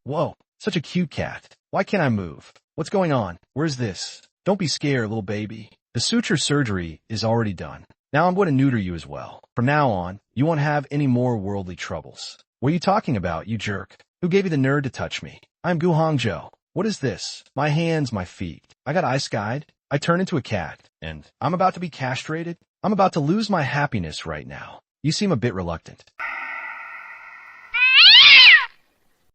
Whoa, such a cute cat. Why can't I move? What's going on? Where's this? Don't be scared, little baby. The suture surgery is already done. Now I'm going to neuter you as well. From now on, you won't have any more worldly troubles. What are you talking about, you jerk? Who gave you the nerve to touch me? I'm Gu Hongzhou. What is this? My hands, my feet. I got ice-guyed. I turned into a cat, and I'm about to be castrated. I'm about to lose my happiness right now. You seem a bit reluctant.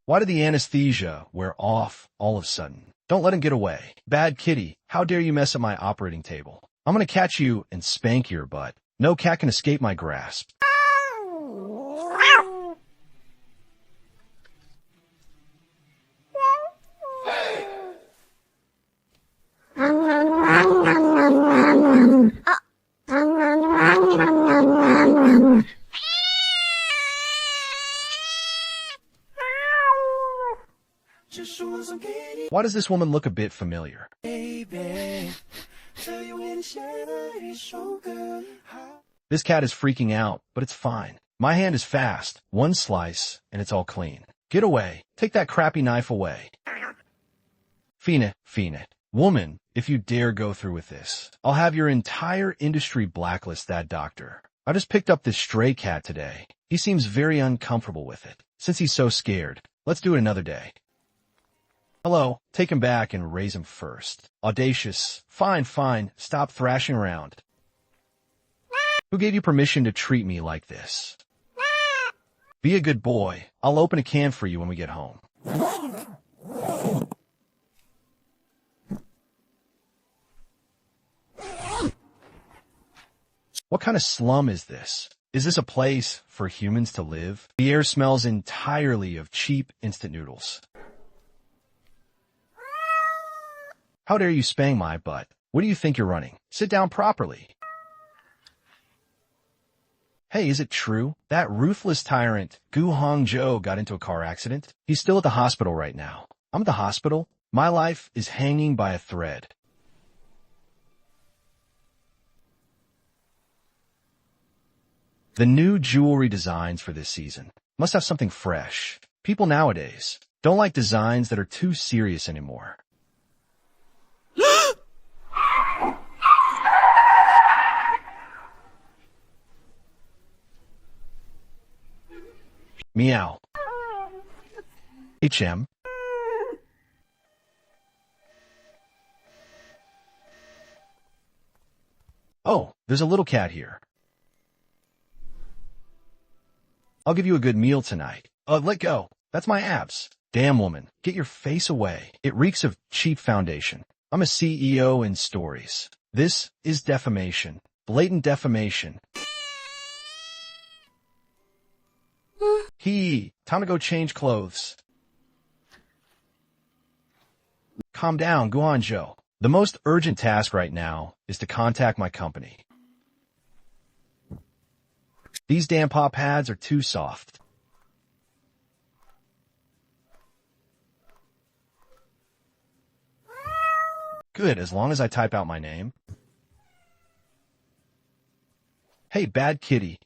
Why did the anesthesia wear off all of a sudden? Don't let him get away. Bad kitty, how dare you mess up my operating table? I'm gonna catch you and spank your butt. No cat can escape my grasp. Why does this woman look a bit familiar? This cat is freaking out, but it's fine. My hand is fast. One slice, and it's all clean. Get away. Take that crappy knife away. Fiend. Woman, if you dare go through with this, I'll have your entire industry blacklist that doctor. I just picked up this stray cat today. He seems very uncomfortable with it. Since he's so scared, let's do it another day. Hello, take him back and raise him first. Audacious. Fine, stop thrashing around. Who gave you permission to treat me like this? Be a good boy. I'll open a can for you when we get home. What kind of slum is this? Is this a place for humans to live? The air smells entirely of cheap instant noodles. How dare you spang my butt? What do you think you're running? Sit down properly. Hey, is it true? That ruthless tyrant, Gu Hongzhou, got into a car accident? He's still at the hospital right now. I'm at the hospital. My life is hanging by a thread. The new jewelry designs for this season must have something fresh. People nowadays don't like designs that are too serious anymore. Meow. HM. Oh, there's a little cat here. I'll give you a good meal tonight. Let go. That's my abs. Damn woman, get your face away. It reeks of cheap foundation. I'm a CEO in stories. This is defamation. Blatant defamation. Time to go change clothes. Calm down, Gu Hongzhou. The most urgent task right now is to contact my company. These damn paw pads are too soft. Good, as long as I type out my name. Hey, bad kitty.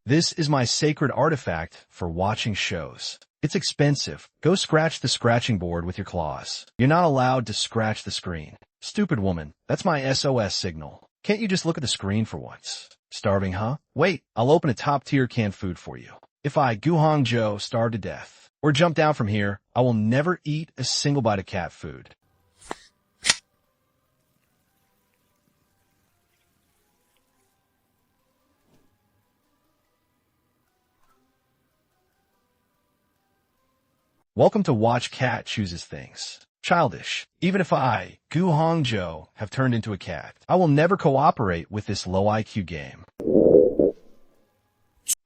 This is my sacred artifact for watching shows. It's expensive. Go scratch the scratching board with your claws. You're not allowed to scratch the screen. Stupid woman, that's my SOS signal. Can't you just look at the screen for once? Starving, huh? Wait, I'll open a top-tier canned food for you. If I, Gu Hongzhou, starve to death, or jump down from here, I will never eat a single bite of cat food. Welcome to Watch Cat Chooses Things. Childish. Even if I, Gu Hongzhou, have turned into a cat, I will never cooperate with this low IQ game.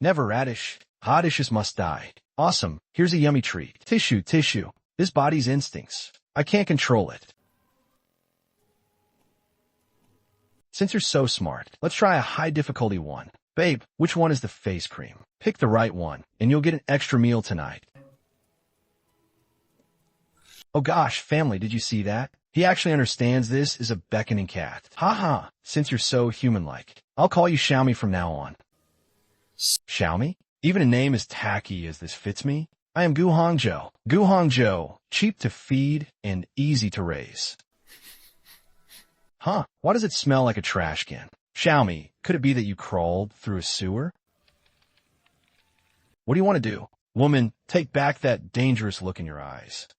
Never radish. Hodishes must die. Awesome. Here's a yummy treat. Tissue. This body's instincts. I can't control it. Since you're so smart, let's try a high difficulty one. Babe, which one is the face cream? Pick the right one, and you'll get an extra meal tonight. Oh gosh, family, did you see that? He actually understands this is a beckoning cat. Haha, since you're so human-like. I'll call you Xiaomi from now on. Xiaomi? Even a name as tacky as this fits me? I am Gu Hongzhou. Gu Hongzhou, cheap to feed and easy to raise. Huh, why does it smell like a trash can? Xiaomi, could it be that you crawled through a sewer? What do you want to do? Woman, take back that dangerous look in your eyes.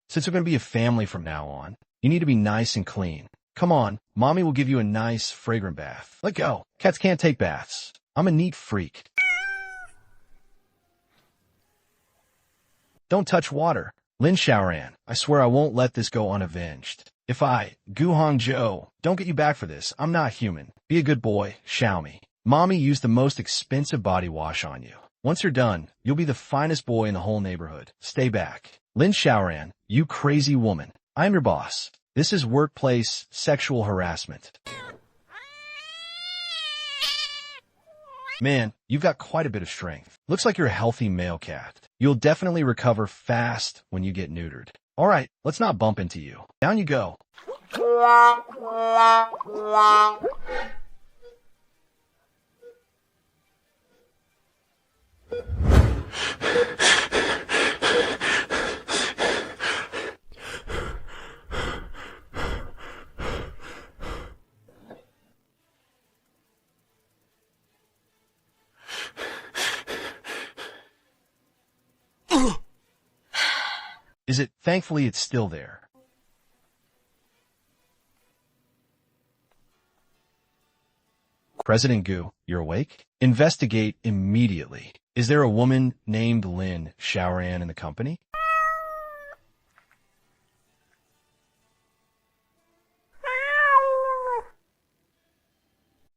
Since we're going to be a family from now on, you need to be nice and clean. Come on, mommy will give you a nice, fragrant bath. Let go. Cats can't take baths. I'm a neat freak. Don't touch water. Lin Xiaoran, I swear I won't let this go unavenged. If I, Gu Hongzhou, don't get you back for this, I'm not human. Be a good boy, Xiaomi. Mommy used the most expensive body wash on you. Once you're done, you'll be the finest boy in the whole neighborhood. Stay back. Lin Xiaoran, you crazy woman. I'm your boss. This is workplace sexual harassment. Man, you've got quite a bit of strength. Looks like you're a healthy male cat. You'll definitely recover fast when you get neutered. All right, let's not bump into you. Down you go. Is it? Thankfully, it's still there. President Gu, you're awake? Investigate immediately. Is there a woman named Lin Xiaoran in the company?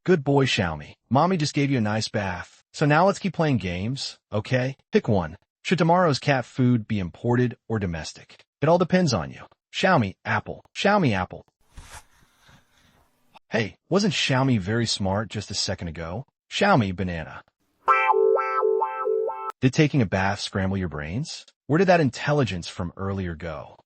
Good boy, Xiaomi. Mommy just gave you a nice bath. So now let's keep playing games, okay? Pick one. Should tomorrow's cat food be imported or domestic? It all depends on you. Xiaomi, apple. Xiaomi, apple. Hey, wasn't Xiaomi very smart just a second ago? Xiaomi, banana. Did taking a bath scramble your brains? Where did that intelligence from earlier go?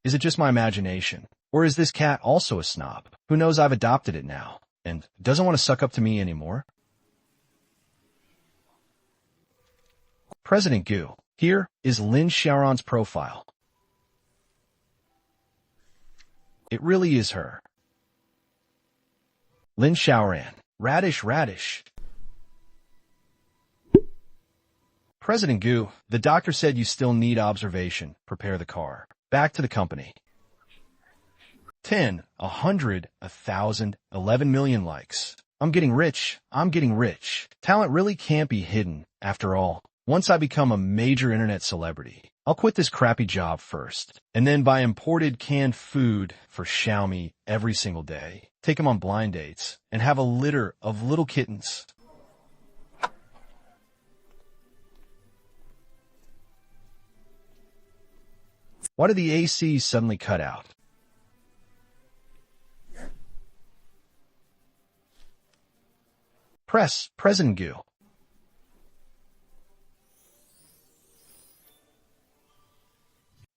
Is it just my imagination? Or is this cat also a snob? Who knows I've adopted it now and doesn't want to suck up to me anymore? President Gu, here is Lin Xiaoran's profile. It really is her. Lin Xiaoran, radish. President Gu, the doctor said you still need observation. Prepare the car. Back to the company. 10, 100, 1,000, 11 million likes. I'm getting rich. Talent really can't be hidden, after all. Once I become a major internet celebrity, I'll quit this crappy job first, and then buy imported canned food for Xiaomi every single day, take him on blind dates, and have a litter of little kittens. Why did the AC suddenly cut out? Press, President Gu.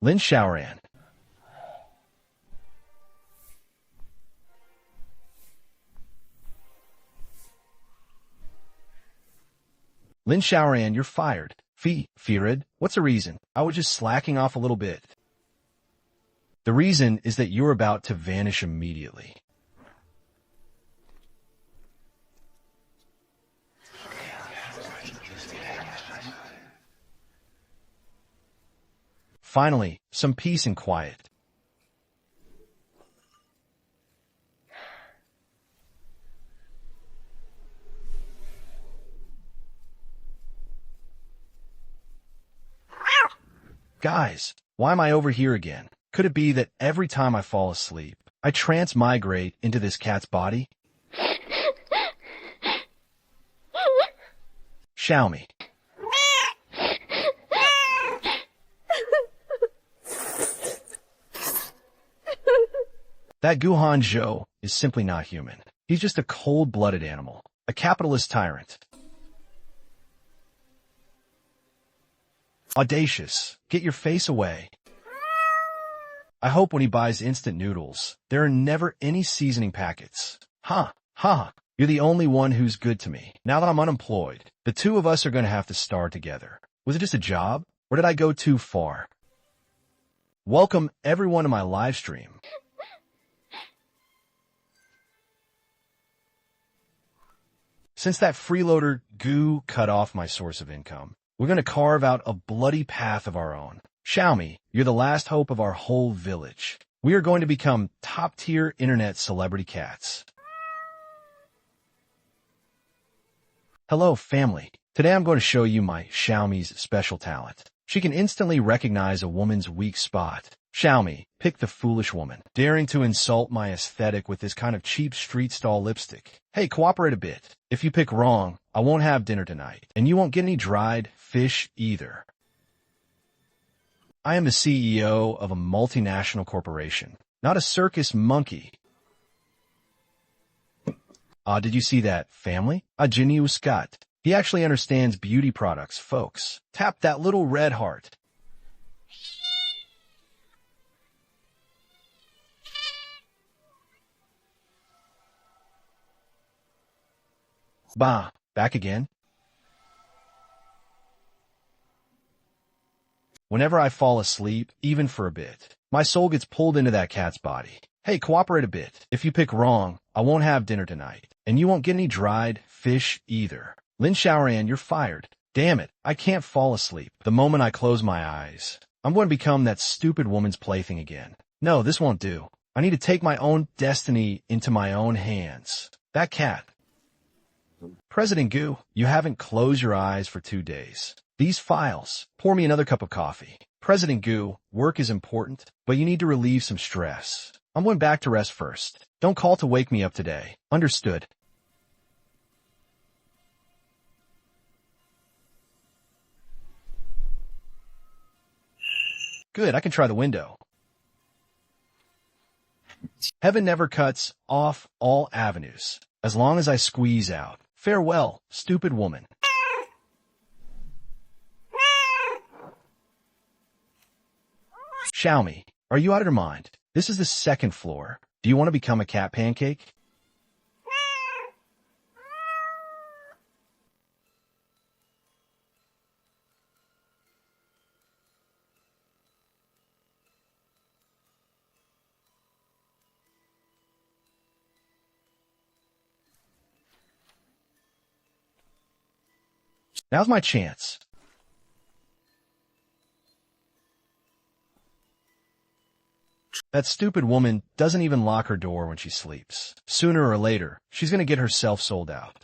Lin Xiaoran. Lin Xiaoran, you're fired. Fired? What's the reason? I was just slacking off a little bit. The reason is that you're about to vanish immediately. Finally, some peace and quiet. Guys, why am I over here again? Could it be that every time I fall asleep, I transmigrate into this cat's body? Xiaomi. That Gu Hongzhou is simply not human. He's just a cold-blooded animal, a capitalist tyrant. Audacious, get your face away. I hope when he buys instant noodles, there are never any seasoning packets. Ha, You're the only one who's good to me. Now that I'm unemployed, the two of us are going to have to star together. Was it just a job, or did I go too far? Welcome everyone to my live stream. Since that freeloader goo cut off my source of income, we're going to carve out a bloody path of our own. Xiaomi, you're the last hope of our whole village. We are going to become top-tier internet celebrity cats. Hello, family. Today I'm going to show you my Xiaomi's special talent. She can instantly recognize a woman's weak spot. Xiaomi, pick the foolish woman, daring to insult my aesthetic with this kind of cheap street stall lipstick. Hey, cooperate a bit. If you pick wrong, I won't have dinner tonight, and you won't get any dried fish either. I am the CEO of a multinational corporation, not a circus monkey. Did you see that, family? A genius Scott. He actually understands beauty products, folks. Tap that little red heart. Bah, back again. Whenever I fall asleep, even for a bit, my soul gets pulled into that cat's body. Hey, cooperate a bit. If you pick wrong, I won't have dinner tonight, and you won't get any dried fish either. Lin Xiaoran, you're fired. Damn it, I can't fall asleep. The moment I close my eyes, I'm going to become that stupid woman's plaything again. No, this won't do. I need to take my own destiny into my own hands. That cat. President Gu, you haven't closed your eyes for 2 days. These files. Pour me another cup of coffee. President Gu, work is important, but you need to relieve some stress. I'm going back to rest first. Don't call to wake me up today. Understood. Good, I can try the window. Heaven never cuts off all avenues, as long as I squeeze out. Farewell, stupid woman. Xiaomi, are you out of your mind? This is the 2nd floor. Do you want to become a cat pancake? Now's my chance. That stupid woman doesn't even lock her door when she sleeps. Sooner or later, she's going to get herself sold out.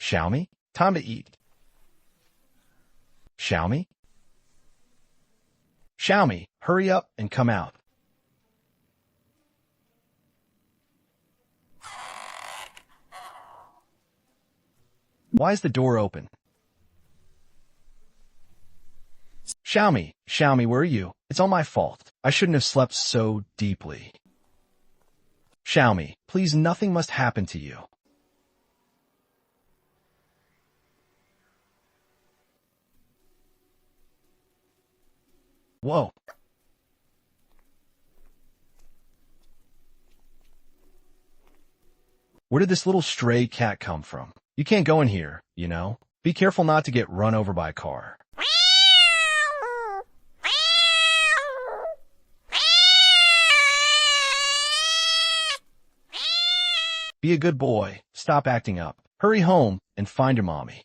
Xiaomi, time to eat. Xiaomi? Xiaomi, hurry up and come out. Why is the door open? Xiaomi, Xiaomi, where are you? It's all my fault. I shouldn't have slept so deeply. Xiaomi, please, nothing must happen to you. Whoa. Where did this little stray cat come from? You can't go in here, you know? Be careful not to get run over by a car. Be a good boy. Stop acting up. Hurry home and find your mommy.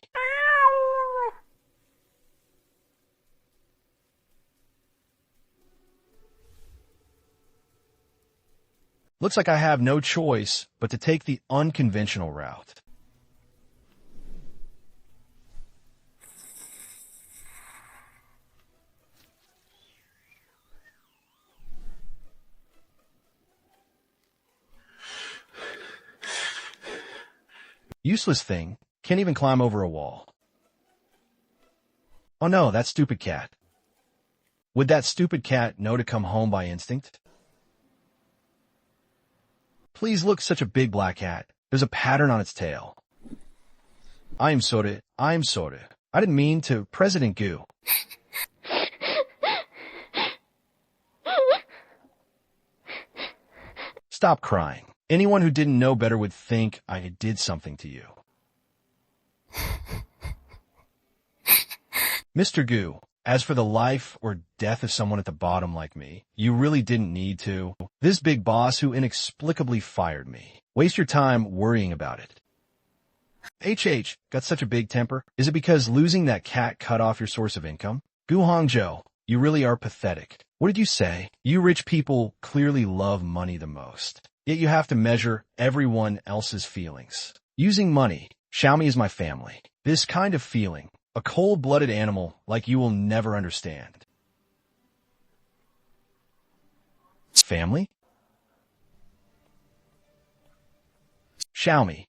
Looks like I have no choice but to take the unconventional route. Useless thing. Can't even climb over a wall. Oh no, that stupid cat. Would that stupid cat know to come home by instinct? Please look, such a big black cat. There's a pattern on its tail. I'm sorry. I didn't mean to, President Goo. Stop crying. Anyone who didn't know better would think I did something to you. Mr. Goo, as for the life or death of someone at the bottom like me, you really didn't need to. This big boss who inexplicably fired me. Waste your time worrying about it. Got such a big temper? Is it because losing that cat cut off your source of income? Gu Hongzhou, you really are pathetic. What did you say? You rich people clearly love money the most. Yet you have to measure everyone else's feelings. Using money, Xiaomi is my family. This kind of feeling, a cold-blooded animal like you will never understand. Family? Xiaomi.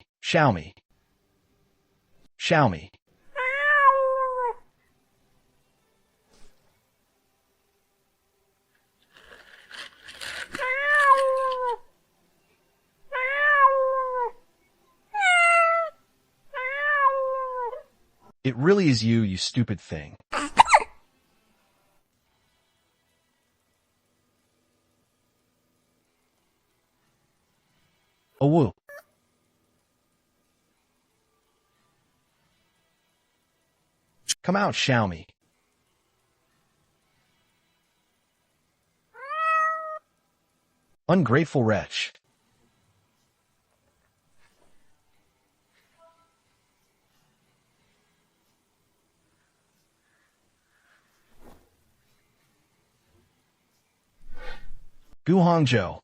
It really is you, you stupid thing. Oh, woo. Come out, Xiaomi. Ungrateful wretch. Gu Hongzhou,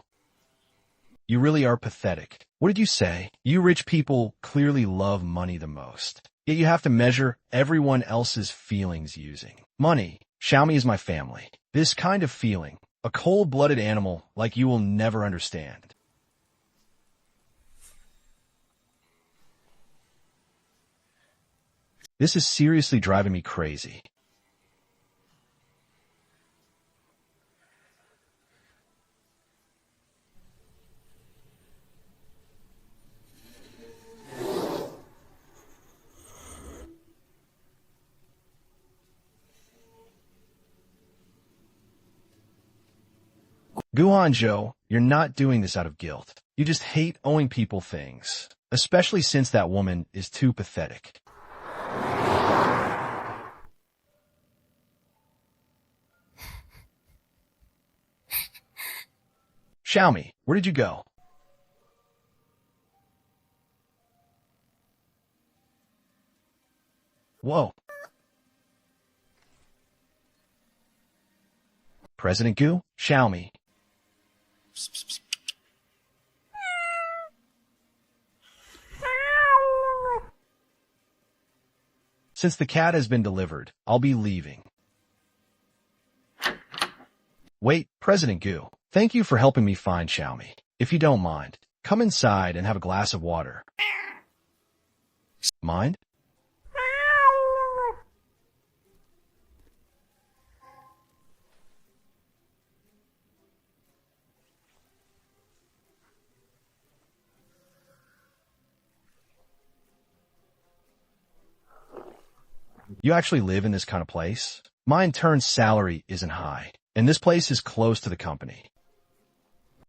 you really are pathetic. What did you say? You rich people clearly love money the most. Yet you have to measure everyone else's feelings using money. Xiaomi is my family. This kind of feeling, a cold-blooded animal like you will never understand. This is seriously driving me crazy. Gu Hongzhou, you're not doing this out of guilt. You just hate owing people things, especially since that woman is too pathetic. Xiaomi, where did you go? Whoa. President Gu, Xiaomi. Since the cat has been delivered, I'll be leaving. Wait, President Gu, thank you for helping me find Xiaomi. If you don't mind, come inside and have a glass of water. Mind? You actually live in this kind of place? My intern's salary isn't high, and this place is close to the company.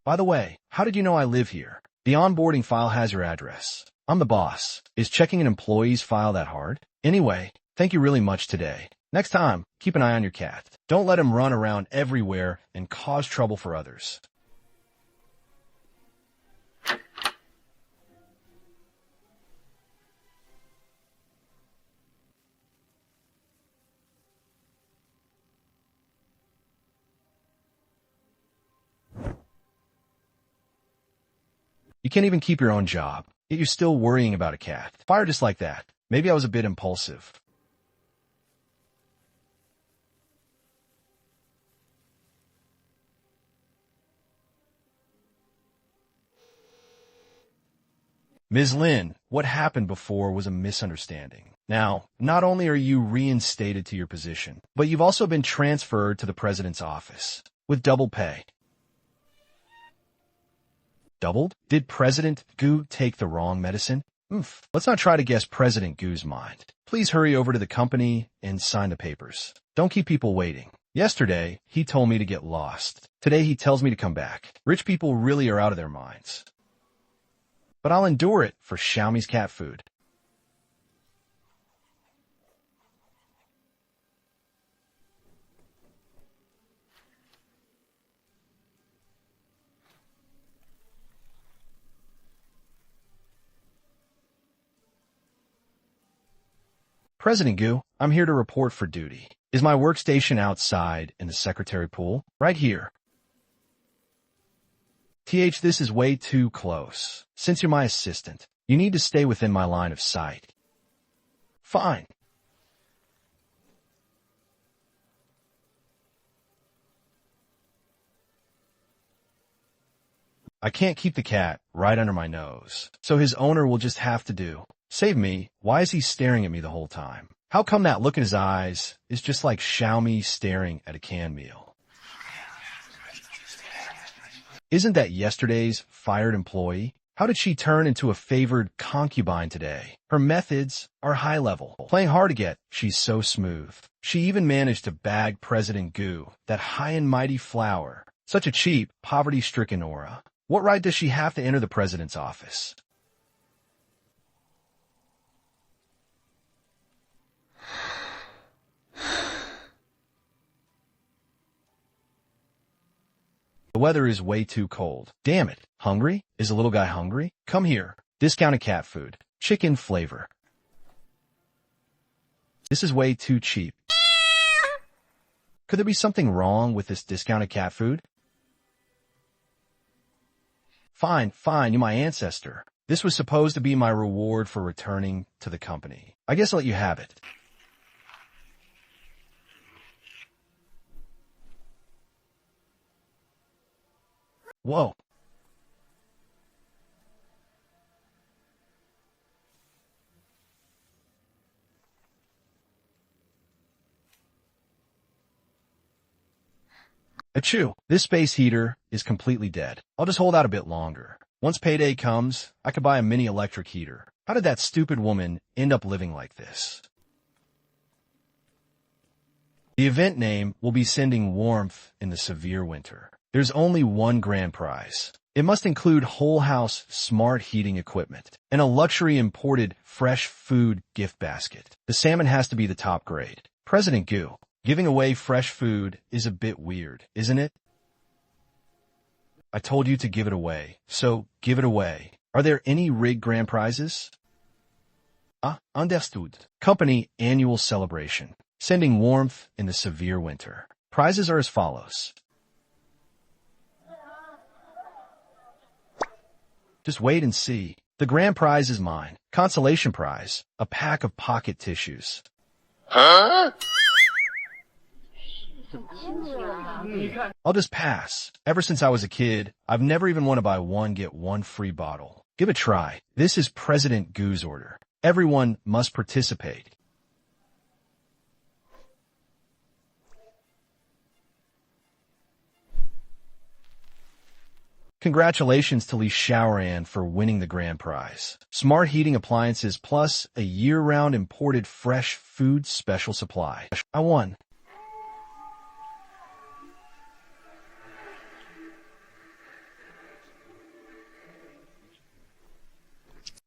By the way, how did you know I live here? The onboarding file has your address. I'm the boss. Is checking an employee's file that hard? Anyway, thank you really much today. Next time, keep an eye on your cat. Don't let him run around everywhere and cause trouble for others. You can't even keep your own job, yet you're still worrying about a cat. Fire just like that. Maybe I was a bit impulsive. Ms. Lin, what happened before was a misunderstanding. Now, not only are you reinstated to your position, but you've also been transferred to the president's office with double pay. Doubled? Did President Gu take the wrong medicine? Oof. Let's not try to guess President Gu's mind. Please hurry over to the company and sign the papers. Don't keep people waiting. Yesterday, he told me to get lost. Today, he tells me to come back. Rich people really are out of their minds. But I'll endure it for Xiaomi's cat food. President Gu, I'm here to report for duty. Is my workstation outside in the secretary pool? Right here. This is way too close. Since you're my assistant, you need to stay within my line of sight. Fine. I can't keep the cat right under my nose, so his owner will just have to do. Save me, why is he staring at me the whole time? How come that look in his eyes is just like Xiaomi staring at a canned meal? Isn't that yesterday's fired employee? How did she turn into a favored concubine today? Her methods are high level. Playing hard to get, she's so smooth. She even managed to bag President Gu, that high and mighty flower. Such a cheap, poverty-stricken aura. What right does she have to enter the president's office? The weather is way too cold. Damn it. Hungry? Is the little guy hungry? Come here. Discounted cat food. Chicken flavor. This is way too cheap. Could there be something wrong with this discounted cat food? Fine, you're my ancestor. This was supposed to be my reward for returning to the company. I guess I'll let you have it. Whoa. Achoo. This space heater is completely dead. I'll just hold out a bit longer. Once payday comes, I could buy a mini electric heater. How did that stupid woman end up living like this? The event name will be sending warmth in the severe winter. There's only one grand prize. It must include whole house smart heating equipment and a luxury imported fresh food gift basket. The salmon has to be the top grade. President Gu, giving away fresh food is a bit weird, isn't it? I told you to give it away, so give it away. Are there any rigged grand prizes? Understood. Company annual celebration. Sending warmth in the severe winter. Prizes are as follows. Just wait and see. The grand prize is mine. Consolation prize. A pack of pocket tissues. Huh? I'll just pass. Ever since I was a kid, I've never even wanted to buy one get one free bottle. Give it a try. This is President Gu's order. Everyone must participate. Congratulations to Li Xiaoran for winning the grand prize. Smart heating appliances plus a year-round imported fresh food special supply. I won.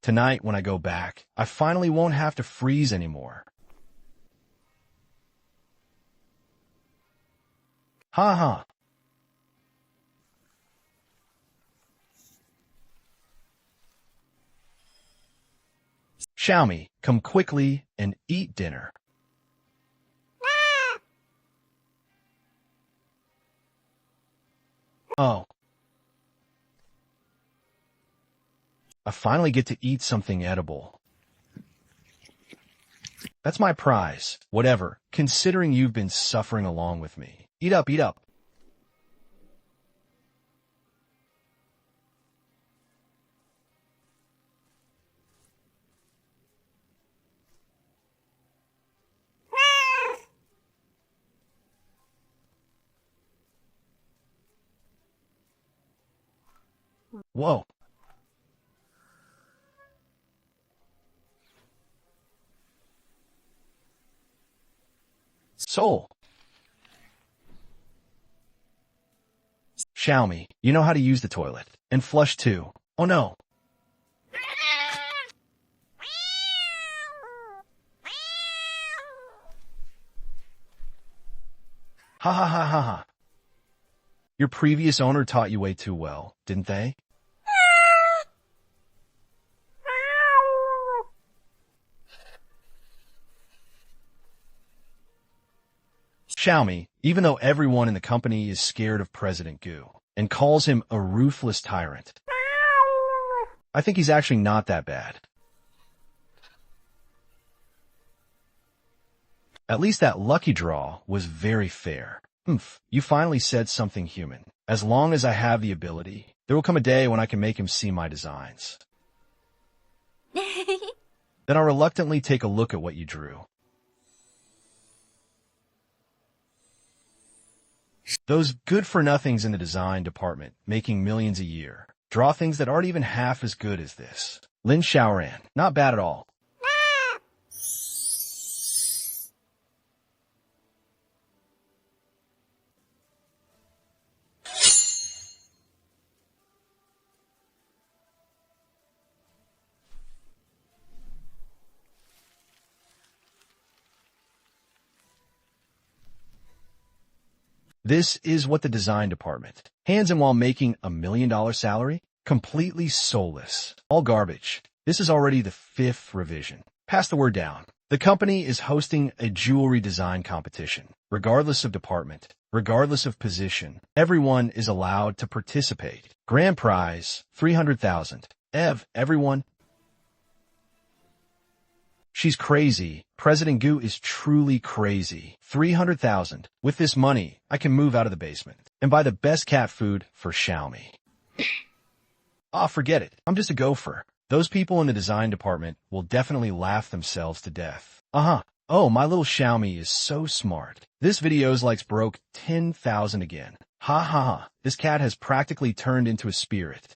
Tonight, when I go back, I finally won't have to freeze anymore. Ha ha. Xiaomi, come quickly and eat dinner. Oh. I finally get to eat something edible. That's my prize. Whatever, considering you've been suffering along with me. Eat up, eat up. Whoa. Soul. Xiaomi, you know how to use the toilet. And flush too. Oh no. Ha ha ha ha ha. Your previous owner taught you way too well, didn't they? Xiaomi, even though everyone in the company is scared of President Gu and calls him a ruthless tyrant, I think he's actually not that bad. At least that lucky draw was very fair. You finally said something human. As long as I have the ability, there will come a day when I can make him see my designs. Then I'll reluctantly take a look at what you drew. Those good-for-nothings in the design department, making millions a year, draw things that aren't even half as good as this. Lin Xiaoran, not bad at all. This is what the design department hands him while making $1 million salary? Completely soulless. All garbage. This is already the 5th revision. Pass the word down. The company is hosting a jewelry design competition. Regardless of department, regardless of position, everyone is allowed to participate. Grand prize, 300,000. Everyone. She's crazy. President Gu is truly crazy. 300,000. With this money, I can move out of the basement and buy the best cat food for Xiaomi. Forget it. I'm just a gopher. Those people in the design department will definitely laugh themselves to death. Oh, my little Xiaomi is so smart. This video's likes broke 10,000 again. Ha ha ha. This cat has practically turned into a spirit.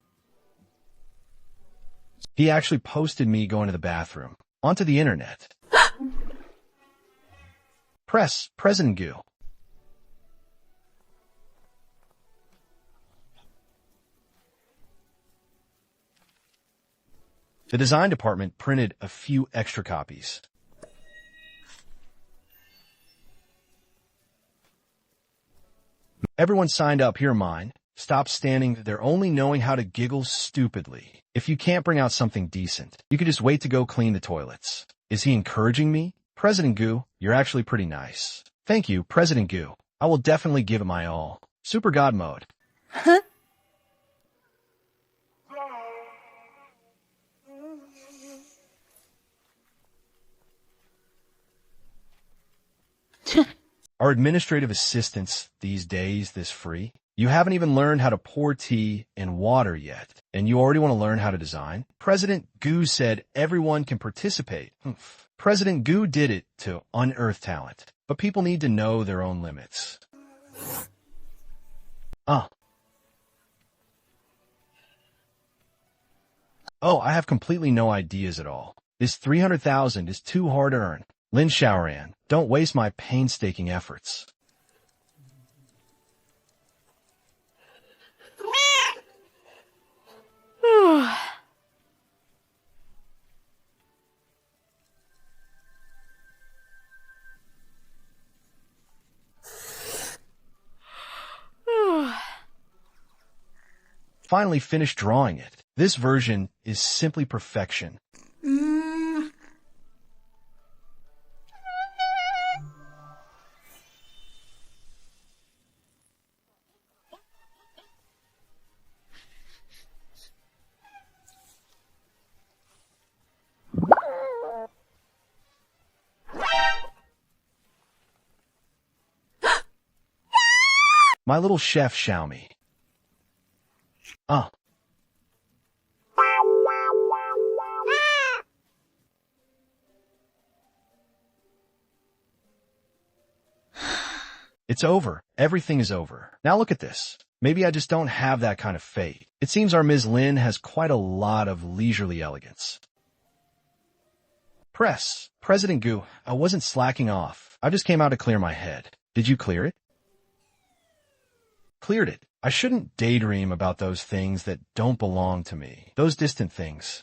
He actually posted me going to the bathroom. Onto the internet. Press, President Gu. The design department printed a few extra copies. Everyone signed up. Here, mine. Stop standing there only knowing how to giggle stupidly. If you can't bring out something decent, you could just wait to go clean the toilets. Is he encouraging me? President Gu, you're actually pretty nice. Thank you, President Gu. I will definitely give it my all. Super God mode. Huh? Are administrative assistants these days this free? You haven't even learned how to pour tea and water yet, and you already want to learn how to design? President Gu said everyone can participate. President Gu did it to unearth talent, but people need to know their own limits. Oh, I have completely no ideas at all. This 300,000 is too hard to earn. Lin Xiaoran, don't waste my painstaking efforts. Finally finished drawing it. This version is simply perfection. My little chef Xiaomi. It's over. Everything is over. Now look at this. Maybe I just don't have that kind of fate. It seems our Ms. Lin has quite a lot of leisurely elegance. Press. President Gu, I wasn't slacking off. I just came out to clear my head. Did you clear it? Cleared it. I shouldn't daydream about those things that don't belong to me. Those distant things.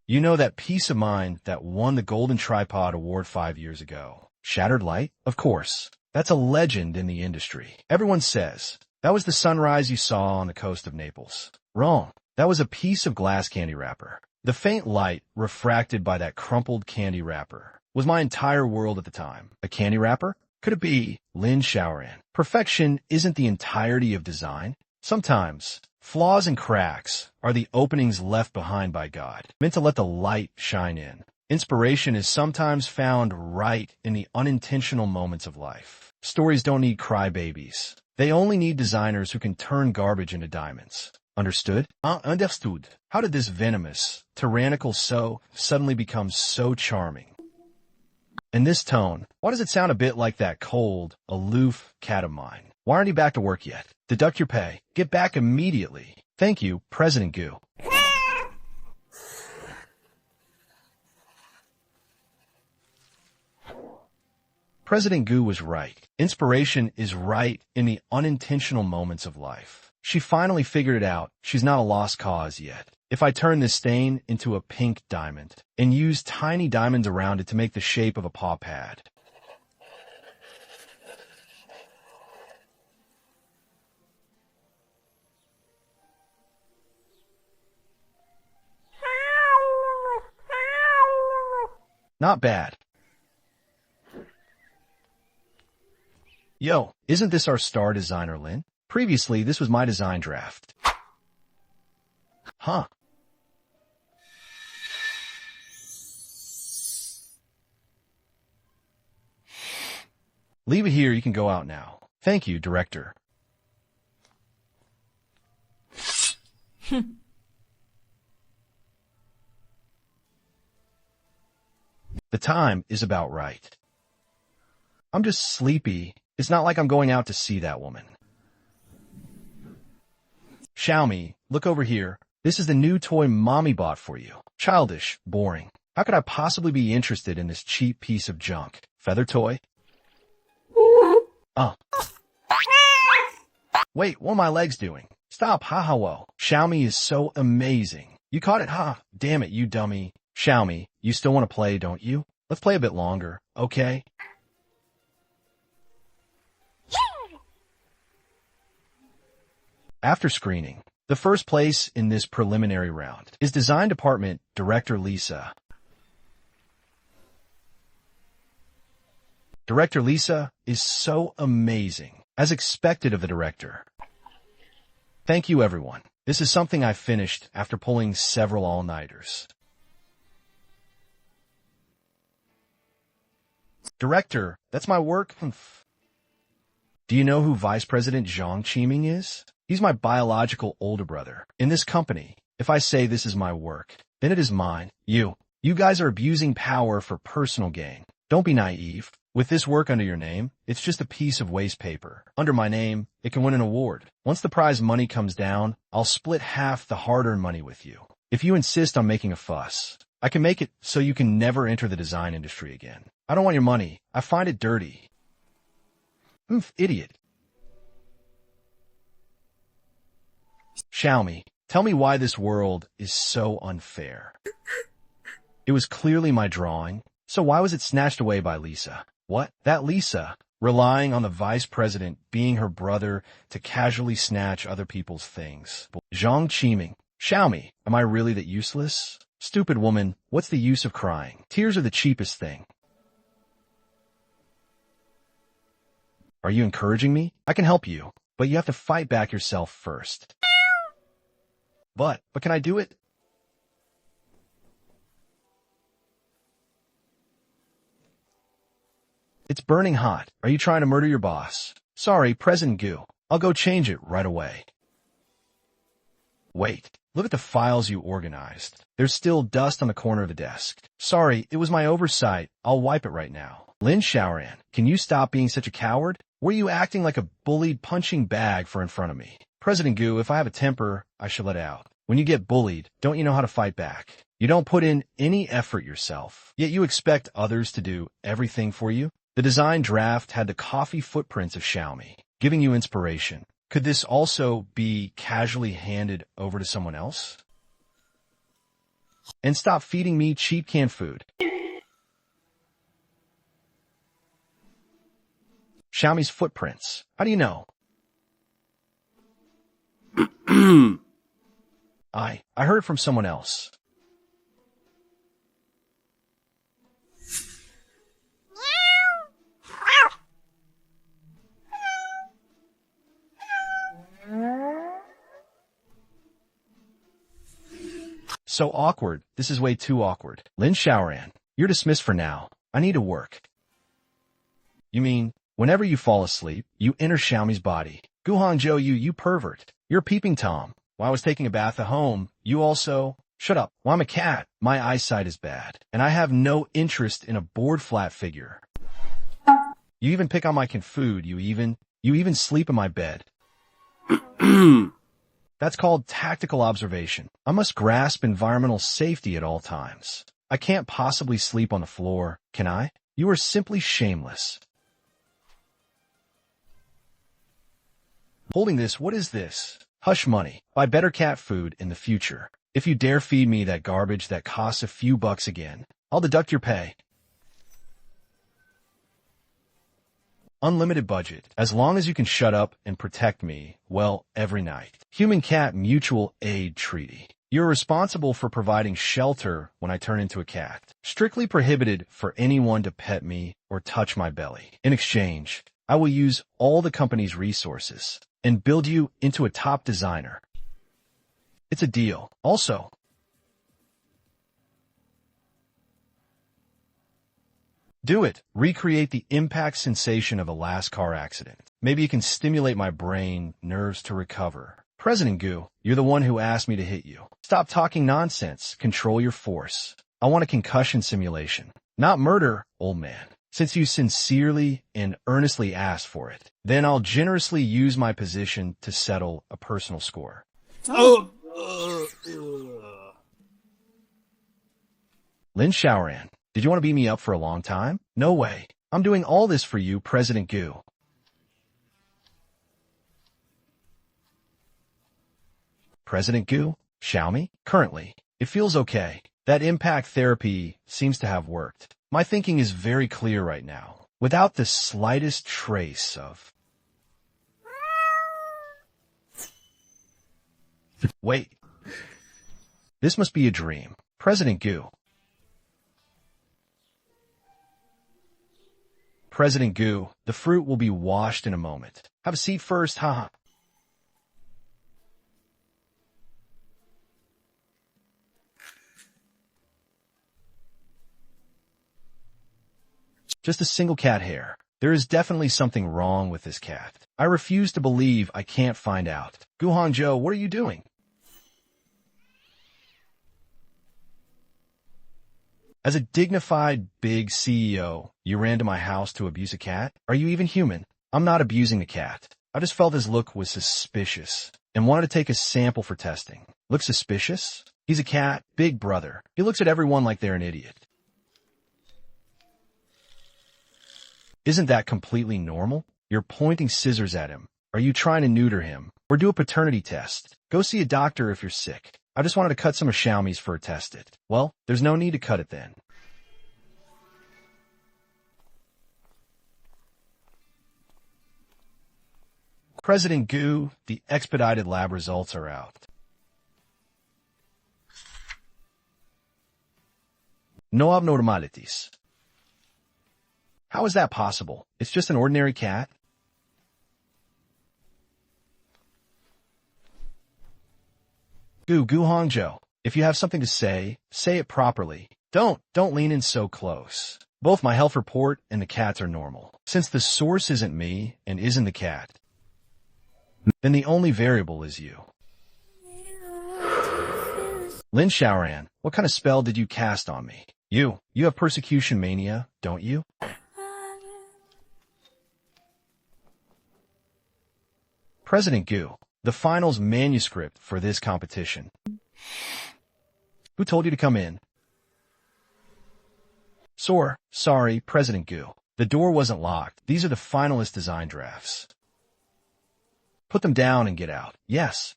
You know that peace of mind that won the Golden Tripod Award 5 years ago. Shattered light? Of course. That's a legend in the industry. Everyone says, that was the sunrise you saw on the coast of Naples. Wrong. That was a piece of glass candy wrapper. The faint light refracted by that crumpled candy wrapper was my entire world at the time. A candy wrapper? Could it be Lin Xiaoran? Perfection isn't the entirety of design. Sometimes, flaws and cracks are the openings left behind by God, meant to let the light shine in. Inspiration is sometimes found right in the unintentional moments of life. Stories don't need crybabies. They only need designers who can turn garbage into diamonds. Understood? Understood. How did this venomous, tyrannical so suddenly become so charming? In this tone, why does it sound a bit like that cold, aloof cat of mine? Why aren't you back to work yet? Deduct your pay. Get back immediately. Thank you, President Gu. President Gu was right. Inspiration is right in the unintentional moments of life. She finally figured it out. She's not a lost cause yet. If I turn this stain into a pink diamond and use tiny diamonds around it to make the shape of a paw pad. Not bad. Yo, isn't this our star designer, Lin? Previously, this was my design draft. Huh. Leave it here, you can go out now. Thank you, director. The time is about right. I'm just sleepy. It's not like I'm going out to see that woman. Xiaomi, look over here. This is the new toy Mommy bought for you. Childish, boring. How could I possibly be interested in this cheap piece of junk? Feather toy? Wait, what are my legs doing? Stop, ha-ha-wo. Xiaomi is so amazing. You caught it, ha. Damn it, you dummy. Xiaomi, you still want to play, don't you? Let's play a bit longer, okay? After screening, the first place in this preliminary round is Design Department Director Lisa. Director Lisa is so amazing, as expected of the director. Thank you, everyone. This is something I finished after pulling several all-nighters. Director, that's my work. Do you know who Vice President Zhang Qiming is? He's my biological older brother. In this company, if I say this is my work, then it is mine. You guys are abusing power for personal gain. Don't be naive. With this work under your name, it's just a piece of waste paper. Under my name, it can win an award. Once the prize money comes down, I'll split half the hard-earned money with you. If you insist on making a fuss, I can make it so you can never enter the design industry again. I don't want your money. I find it dirty. Idiot. Xiaomi, tell me why this world is so unfair. It was clearly my drawing, so why was it snatched away by Lisa? What? That Lisa, relying on the vice president being her brother to casually snatch other people's things. Zhang Qiming. Xiaomi, am I really that useless? Stupid woman, what's the use of crying? Tears are the cheapest thing. Are you encouraging me? I can help you, but you have to fight back yourself first. But can I do it? It's burning hot. Are you trying to murder your boss? Sorry, President Gu. I'll go change it right away. Wait, look at the files you organized. There's still dust on the corner of the desk. Sorry, it was my oversight. I'll wipe it right now. Lin Xiaoran, can you stop being such a coward? What are you acting like a bullied punching bag for in front of me? President Gu, if I have a temper, I should let it out. When you get bullied, don't you know how to fight back? You don't put in any effort yourself, yet you expect others to do everything for you? The design draft had the coffee footprints of Xiaomi, giving you inspiration. Could this also be casually handed over to someone else? And stop feeding me cheap canned food. Xiaomi's footprints. How do you know? I heard it from someone else. So awkward. This is way too awkward. Lin Xiaoran, you're dismissed for now. I need to work. You mean, whenever you fall asleep, you enter Xiaomi's body. Gu Hangzhou, you pervert. You're a peeping Tom. While I was taking a bath at home, you also... Shut up. Well, I'm a cat. My eyesight is bad. And I have no interest in a bored flat figure. You even pick on my food. You even sleep in my bed. That's called tactical observation. I must grasp environmental safety at all times. I can't possibly sleep on the floor, can I? You are simply shameless. Holding this, what is this? Hush money. Buy better cat food in the future. If you dare feed me that garbage that costs a few bucks again, I'll deduct your pay. Unlimited budget. As long as you can shut up and protect me, well, every night. Human-cat mutual aid treaty. You're responsible for providing shelter when I turn into a cat. Strictly prohibited for anyone to pet me or touch my belly. In exchange, I will use all the company's resources and build you into a top designer. It's a deal. Also, do it. Recreate the impact sensation of a last car accident. Maybe you can stimulate my brain nerves to recover. President Gu, you're the one who asked me to hit you. Stop talking nonsense. Control your force. I want a concussion simulation. Not murder, old man. Since you sincerely and earnestly asked for it, then I'll generously use my position to settle a personal score. Lin Xiaoran, did you want to beat me up for a long time? No way. I'm doing all this for you, President Gu. President Gu? Xiaomi? Currently, it feels okay. That impact therapy seems to have worked. My thinking is very clear right now, without the slightest trace of... Wait. This must be a dream. President Gu. President Gu, the fruit will be washed in a moment. Have a seat first, haha. Just a single cat hair. There is definitely something wrong with this cat. I refuse to believe I can't find out. Gu Hangzhou, what are you doing? As a dignified big CEO, you ran to my house to abuse a cat? Are you even human? I'm not abusing the cat. I just felt his look was suspicious and wanted to take a sample for testing. Look suspicious? He's a cat, big brother. He looks at everyone like they're an idiot. Isn't that completely normal? You're pointing scissors at him. Are you trying to neuter him? Or do a paternity test? Go see a doctor if you're sick. I just wanted to cut some of Xiaomi's fur test it. Well, there's no need to cut it then. President Gu, the expedited lab results are out. No abnormalities. How is that possible? It's just an ordinary cat? Gu Hangzhou, if you have something to say it properly. Don't lean in so close. Both my health report and the cats are normal. Since the source isn't me and isn't the cat, then the only variable is you. Lin Xiaoran, what kind of spell did you cast on me? You have persecution mania, don't you? President Gu, the finals manuscript for this competition. Who told you to come in? Sorry, President Gu. The door wasn't locked. These are the finalist design drafts. Put them down and get out. Yes.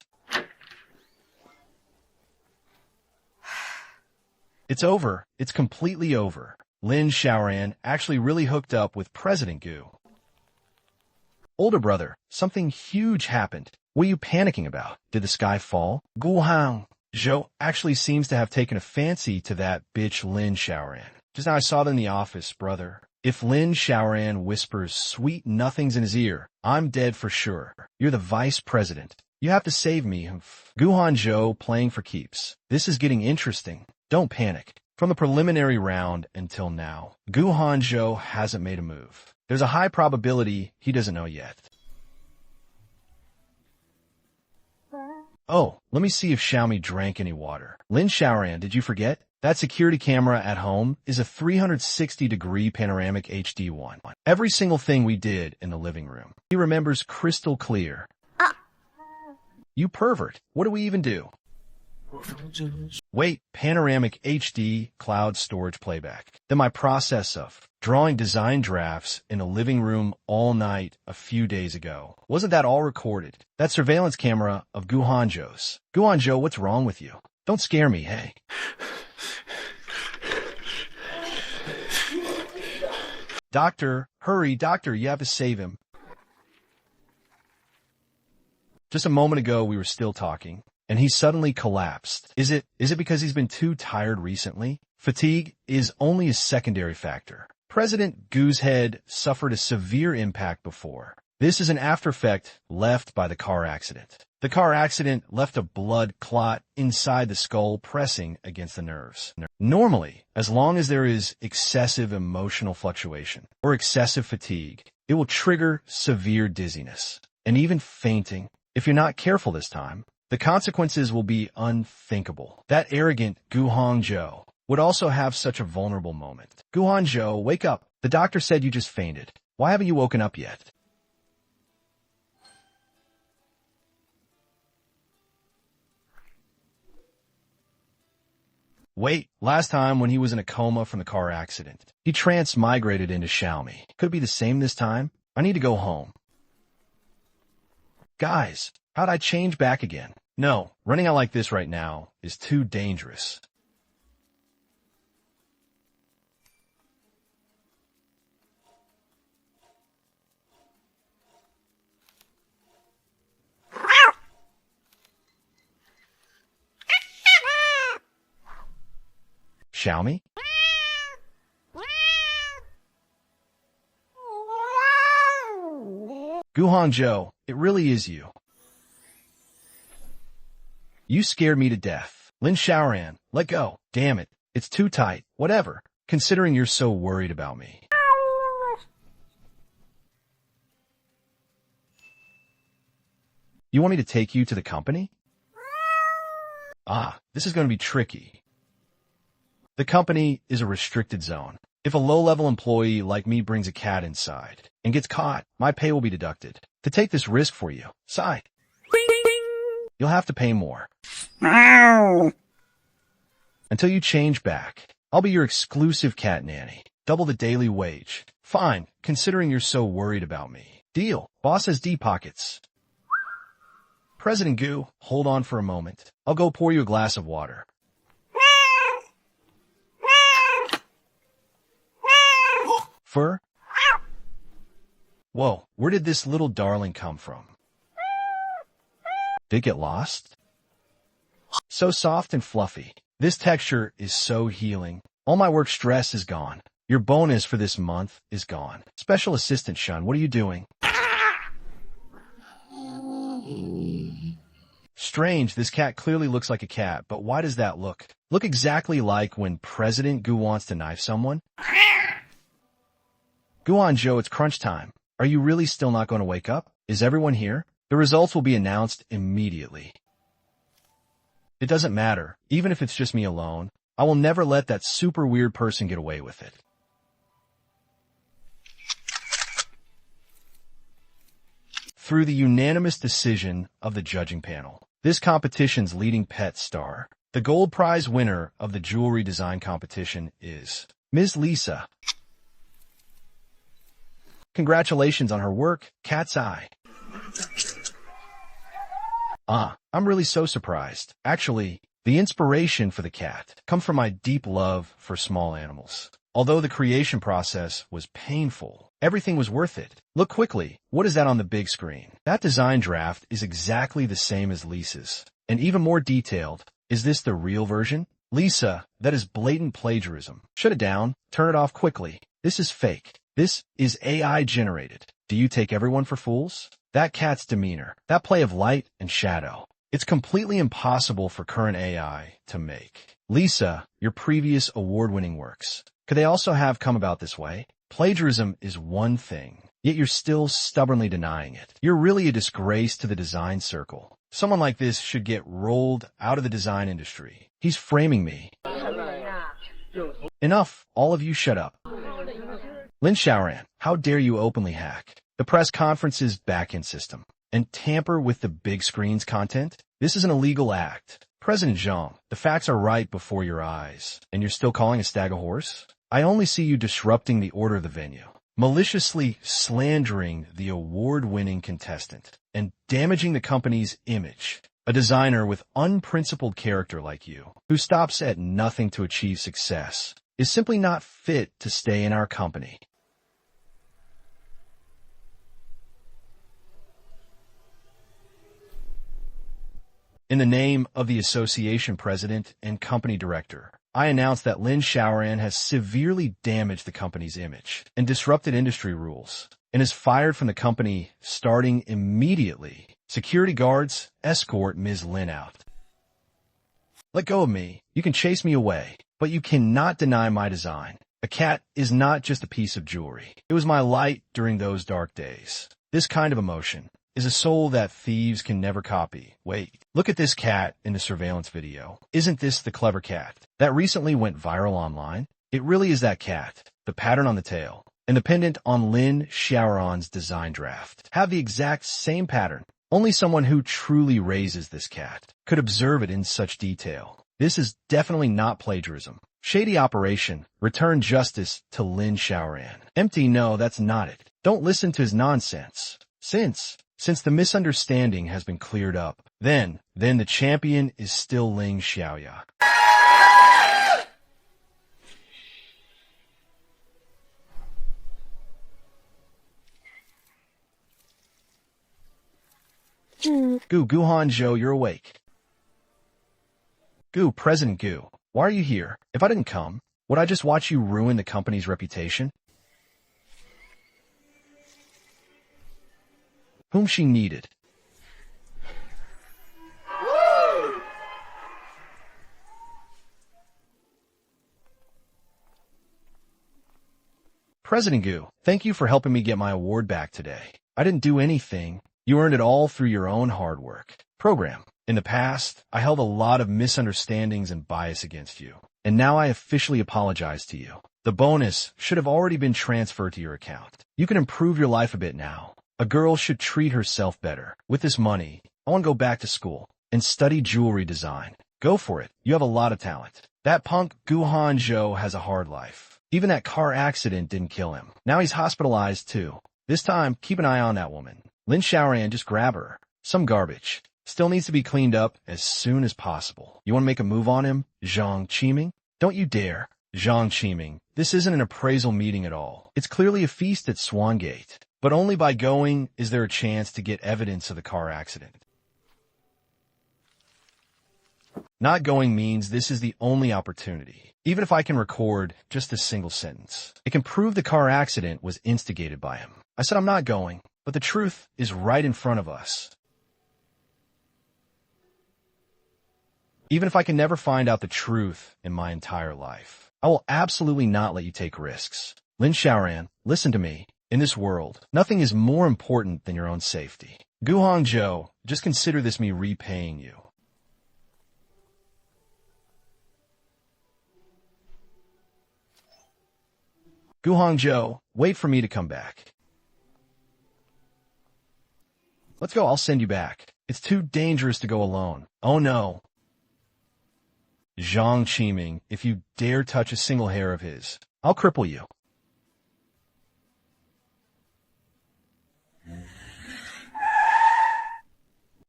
It's over. It's completely over. Lin Xiaoran actually really hooked up with President Gu. Older brother, something huge happened. What are you panicking about? Did the sky fall? Guhang Zhou actually seems to have taken a fancy to that bitch Lin Xiaoran. Just now I saw them in the office, brother. If Lin Xiaoran whispers sweet nothings in his ear, I'm dead for sure. You're the vice president. You have to save me. Guhan Zhou playing for keeps. This is getting interesting. Don't panic. From the preliminary round until now, Guhan Zhou hasn't made a move. There's a high probability he doesn't know yet. Oh, let me see if Xiaomi drank any water. Lin Xiaoran, did you forget? That security camera at home is a 360-degree panoramic HD one. Every single thing we did in the living room. He remembers crystal clear. You pervert. What do we even do? Wait, panoramic HD cloud storage playback. Then my process of drawing design drafts in a living room all night a few days ago. Wasn't that all recorded? That surveillance camera of Guhanzhou's. Guhanzhou, what's wrong with you? Don't scare me, hey. Doctor, hurry, doctor, you have to save him. Just a moment ago, we were still talking, and he suddenly collapsed. Is it because he's been too tired recently? Fatigue is only a secondary factor. President Gu's head suffered a severe impact before. This is an after effect left by the car accident. The car accident left a blood clot inside the skull pressing against the nerves. Normally, as long as there is excessive emotional fluctuation or excessive fatigue, it will trigger severe dizziness and even fainting. If you're not careful this time, the consequences will be unthinkable. That arrogant Gu Hongzhou would also have such a vulnerable moment. Gu Hongzhou, wake up. The doctor said you just fainted. Why haven't you woken up yet? Wait, last time when he was in a coma from the car accident, he transmigrated into Xiaomi. Could it be the same this time? I need to go home. Guys, how'd I change back again? No, running out like this right now is too dangerous. Xiaomi? Gu Hongzhou, it really is you. You scared me to death. Lin Xiaoran, let go. Damn it, it's too tight. Whatever, considering you're so worried about me. You want me to take you to the company? Ah, this is going to be tricky. The company is a restricted zone. If a low-level employee like me brings a cat inside and gets caught, my pay will be deducted. To take this risk for you, sigh. You'll have to pay more. Until you change back, I'll be your exclusive cat nanny. Double the daily wage. Fine, considering you're so worried about me. Deal. Boss has D pockets. President Gu, hold on for a moment. I'll go pour you a glass of water. Fur? Whoa, where did this little darling come from? Did it get lost? So soft and fluffy. This texture is so healing. All my work stress is gone. Your bonus for this month is gone. Special Assistant Shun, what are you doing? Strange, this cat clearly looks like a cat, but why does that look exactly like when President Gu wants to knife someone? Guanzhou, it's crunch time. Are you really still not going to wake up? Is everyone here? The results will be announced immediately. It doesn't matter, even if it's just me alone. I will never let that super weird person get away with it. through the unanimous decision of the judging panel. This competition's leading pet star. The gold prize winner of the jewelry design competition is Ms. Lisa. Congratulations on her work, Cat's Eye. I'm really so surprised. Actually, the inspiration for the cat comes from my deep love for small animals. Although the creation process was painful, everything was worth it. Look quickly. What is that on the big screen? That design draft is exactly the same as Lisa's, and even more detailed. Is this the real version? Lisa, that is blatant plagiarism. Shut it down. Turn it off quickly. This is fake. This is AI generated. Do you take everyone for fools? That cat's demeanor, that play of light and shadow, it's completely impossible for current AI to make. Lisa, your previous award-winning works, could they also have come about this way? Plagiarism is one thing, yet you're still stubbornly denying it. You're really a disgrace to the design circle. Someone like this should get rolled out of the design industry. He's framing me. Enough. All of you shut up. Lin Xiaoran, how dare you openly hack the press conference's back-end system and tamper with the big screen's content? This is an illegal act. President Zhang, the facts are right before your eyes, and you're still calling a stag a horse? I only see you disrupting the order of the venue, maliciously slandering the award-winning contestant, and damaging the company's image. A designer with unprincipled character like you, who stops at nothing to achieve success, is simply not fit to stay in our company. In the name of the association president and company director, I announce that Lin Xiaoran has severely damaged the company's image and disrupted industry rules, and is fired from the company starting immediately. Security guards, escort Ms. Lin out. Let go of me. You can chase me away, but you cannot deny my design. A cat is not just a piece of jewelry. It was my light during those dark days. This kind of emotion is a soul that thieves can never copy. Wait, look at this cat in the surveillance video. Isn't this the clever cat that recently went viral online? It really is that cat. The pattern on the tail and the pendant on Lin Xiaoran's design draft have the exact same pattern. Only someone who truly raises this cat could observe it in such detail. This is definitely not plagiarism. Shady operation. Return justice to Lin Xiaoran. Empty, no, that's not it. Don't listen to his nonsense. Since the misunderstanding has been cleared up, then the champion is still Ling Xiaoya. Gu Hanzhou, you're awake. Gu, President Gu, why are you here? If I didn't come, would I just watch you ruin the company's reputation? Whom she needed. President Gu, thank you for helping me get my award back today. I didn't do anything. You earned it all through your own hard work. Program. In the past, I held a lot of misunderstandings and bias against you, and now I officially apologize to you. The bonus should have already been transferred to your account. You can improve your life a bit now. A girl should treat herself better. With this money, I want to go back to school and study jewelry design. Go for it. You have a lot of talent. That punk Gu Hanzhou has a hard life. Even that car accident didn't kill him. Now he's hospitalized too. This time, keep an eye on that woman. Lin Xiaoran, just grab her. Some garbage. Still needs to be cleaned up as soon as possible. You want to make a move on him? Zhang Qiming? Don't you dare. Zhang Qiming, this isn't an appraisal meeting at all. It's clearly a feast at Swangate. But only by going is there a chance to get evidence of the car accident. Not going means this is the only opportunity. Even if I can record just a single sentence, it can prove the car accident was instigated by him. I said I'm not going, but the truth is right in front of us. Even if I can never find out the truth in my entire life, I will absolutely not let you take risks. Lin Xiaoran, listen to me. In this world, nothing is more important than your own safety. Gu Hangzhou, just consider this me repaying you. Gu Hangzhou, wait for me to come back. Let's go, I'll send you back. It's too dangerous to go alone. Oh no. Zhang Qiming, if you dare touch a single hair of his, I'll cripple you.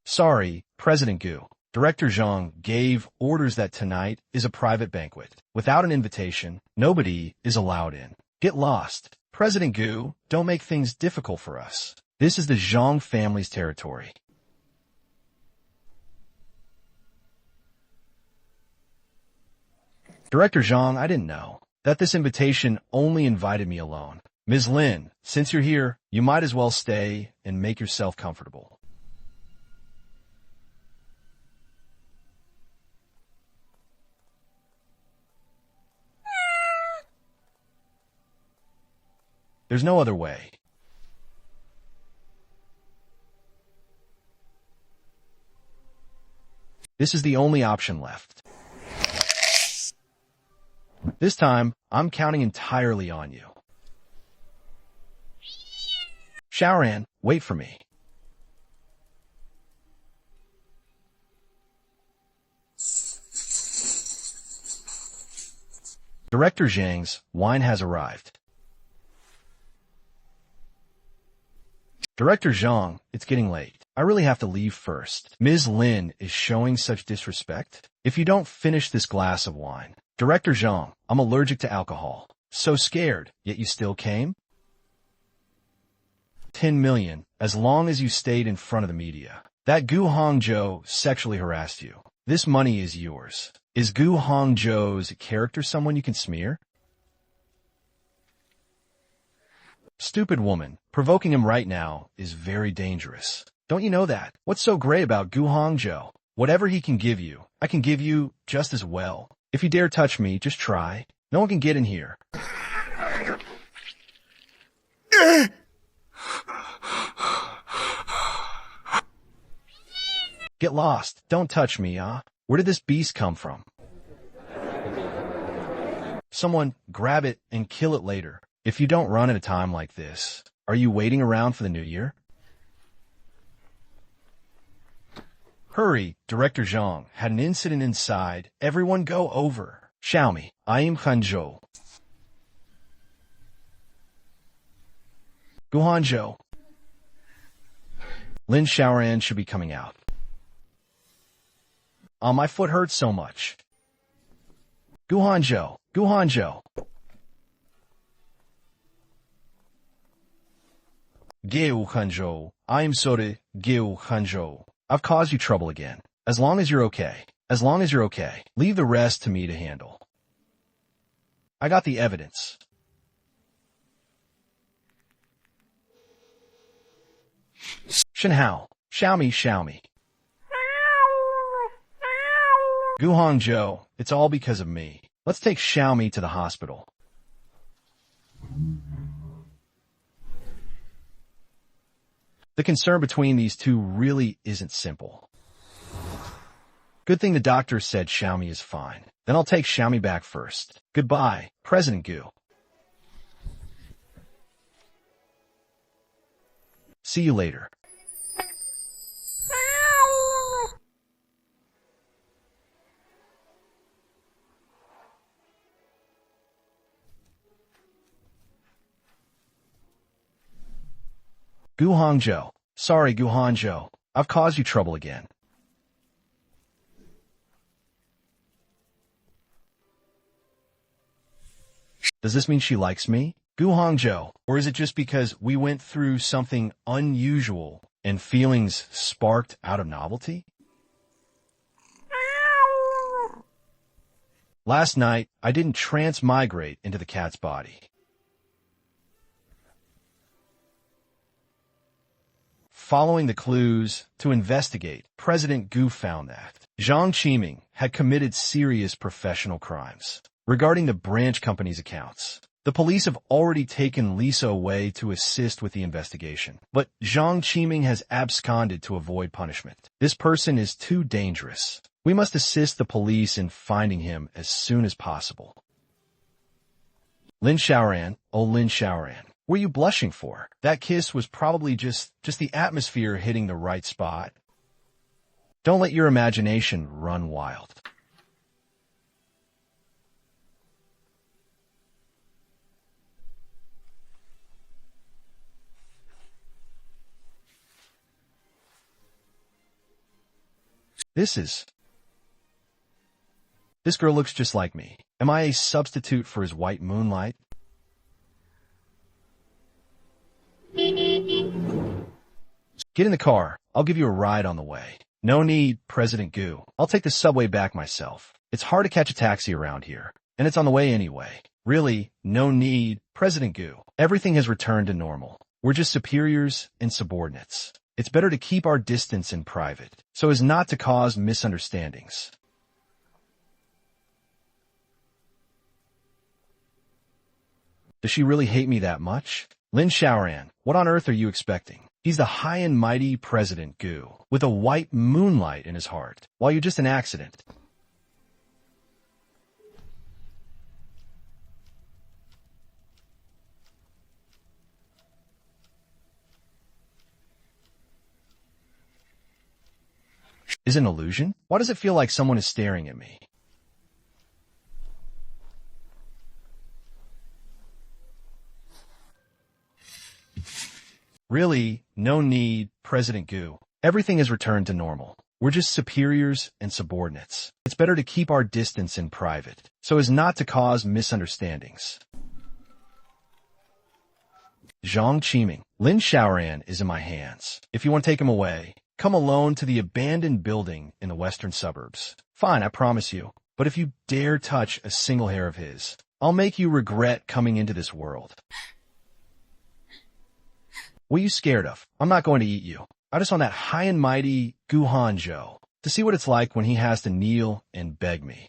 Sorry, President Gu. Director Zhang gave orders that tonight is a private banquet. Without an invitation, nobody is allowed in. Get lost. President Gu, don't make things difficult for us. This is the Zhang family's territory. Director Zhang, I didn't know that this invitation only invited me alone. Ms. Lin, since you're here, you might as well stay and make yourself comfortable. There's no other way. This is the only option left. This time, I'm counting entirely on you. Xiaoran, wait for me. Director Zhang's wine has arrived. Director Zhang, it's getting late. I really have to leave first. Ms. Lin is showing such disrespect. If you don't finish this glass of wine. Director Zhang, I'm allergic to alcohol. So scared, yet you still came? 10 million, as long as you stayed in front of the media. That Gu Hongzhou sexually harassed you. This money is yours. Is Gu Hongzhou's character someone you can smear? Stupid woman, provoking him right now is very dangerous. Don't you know that? What's so great about Gu Hongzhou? Whatever he can give you, I can give you just as well. If you dare touch me, just try. No one can get in here. Get lost. Don't touch me, huh? Where did this beast come from? Someone grab it and kill it later. If you don't run at a time like this, are you waiting around for the new year? Hurry, Director Zhang had an incident inside. Everyone go over. Xiaomi, I am Hangzhou. Gu Hongzhou. Lin Xiaoran should be coming out. Oh, my foot hurts so much. Gu Hongzhou, Gu Hongzhou. Gu Hongzhou, I am sorry, Gu Hongzhou. I've caused you trouble again. As long as you're okay. As long as you're okay. Leave the rest to me to handle. I got the evidence. Shenhao. Xiaomi, Xiaomi. Gu Hongzhou, it's all because of me. Let's take Xiaomi to the hospital. The concern between these two really isn't simple. Good thing the doctor said Xiaomi is fine. Then I'll take Xiaomi back first. Goodbye, President Gu. See you later. Gu Hongzhou. Sorry, Gu Hongzhou. I've caused you trouble again. Does this mean she likes me? Gu Hongzhou. Or is it just because we went through something unusual and feelings sparked out of novelty? Last night, I didn't transmigrate into the cat's body. Following the clues to investigate, President Gu found that Zhang Qiming had committed serious professional crimes. Regarding the branch company's accounts, the police have already taken Lisa away to assist with the investigation, but Zhang Qiming has absconded to avoid punishment. This person is too dangerous. We must assist the police in finding him as soon as possible. Lin Xiaoran, oh Lin Xiaoran, Were you blushing for? That kiss was probably just the atmosphere hitting the right spot. Don't let your imagination run wild. This girl looks just like me. Am I a substitute for his white moonlight? Get in the car. I'll give you a ride on the way. No need, President Goo. I'll take the subway back myself. It's hard to catch a taxi around here, and it's on the way anyway. Really, no need, President Goo. Everything has returned to normal. We're just superiors and subordinates. It's better to keep our distance in private, so as not to cause misunderstandings. Does she really hate me that much? Lin Xiaoran, what on earth are you expecting? He's the high and mighty President Goo, with a white moonlight in his heart, while you're just an accident. Is it an illusion? Why does it feel like someone is staring at me? Really, no need, President Goo. Everything has returned to normal. We're just superiors and subordinates. It's better to keep our distance in private, so as not to cause misunderstandings. Zhang Qiming, Lin Xiaoran is in my hands. If you want to take him away, come alone to the abandoned building in the western suburbs. Fine, I promise you. But if you dare touch a single hair of his, I'll make you regret coming into this world. What are you scared of? I'm not going to eat you. I just want that high and mighty Guhanzhou to see what it's like when he has to kneel and beg me.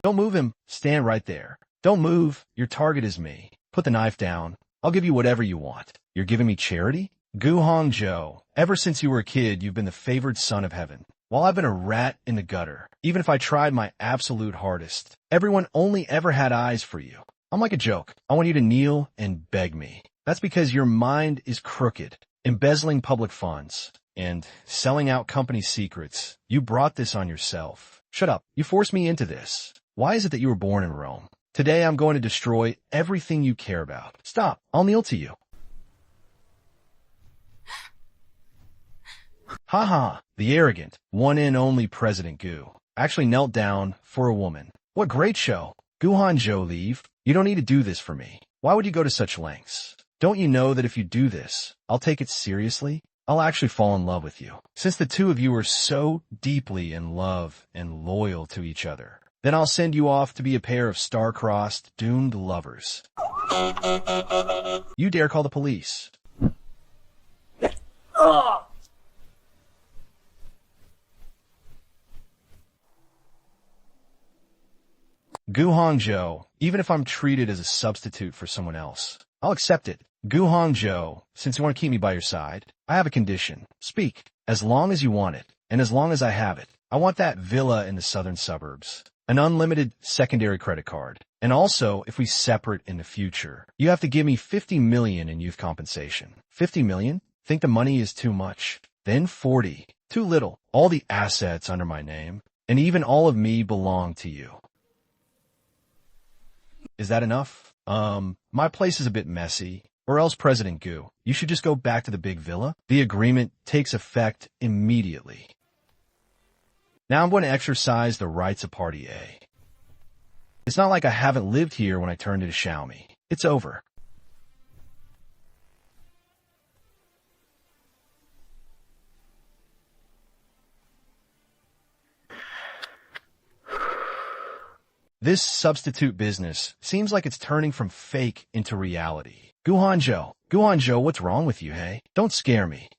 Don't move him. Stand right there. Don't move. Your target is me. Put the knife down. I'll give you whatever you want. You're giving me charity? Guhanzhou, ever since you were a kid, you've been the favored son of heaven. While I've been a rat in the gutter, even if I tried my absolute hardest, everyone only ever had eyes for you. I'm like a joke. I want you to kneel and beg me. That's because your mind is crooked, embezzling public funds, and selling out company secrets. You brought this on yourself. Shut up. You forced me into this. Why is it that you were born in Rome? Today I'm going to destroy everything you care about. Stop. I'll kneel to you. Haha, the arrogant, one and only President Goo actually knelt down for a woman. What great show. Guhanzhou, leave. You don't need to do this for me. Why would you go to such lengths? Don't you know that if you do this, I'll take it seriously? I'll actually fall in love with you. Since the two of you are so deeply in love and loyal to each other, then I'll send you off to be a pair of star-crossed, doomed lovers. You dare call the police? Guhanzhou, even if I'm treated as a substitute for someone else, I'll accept it. Guhanzhou, since you want to keep me by your side, I have a condition. Speak. As long as you want it, and as long as I have it, I want that villa in the southern suburbs, an unlimited secondary credit card, and also, if we separate in the future, you have to give me 50 million in youth compensation. 50 million? Think the money is too much? Then 40. Too little. All the assets under my name, and even all of me belong to you. Is that enough? My place is a bit messy. Or else, President Goo, you should just go back to the big villa. The agreement takes effect immediately. Now I'm going to exercise the rights of Party A. It's not like I haven't lived here when I turned into Xiaomi. It's over. This substitute business seems like it's turning from fake into reality. Guhanzhou, what's wrong with you, hey? Don't scare me.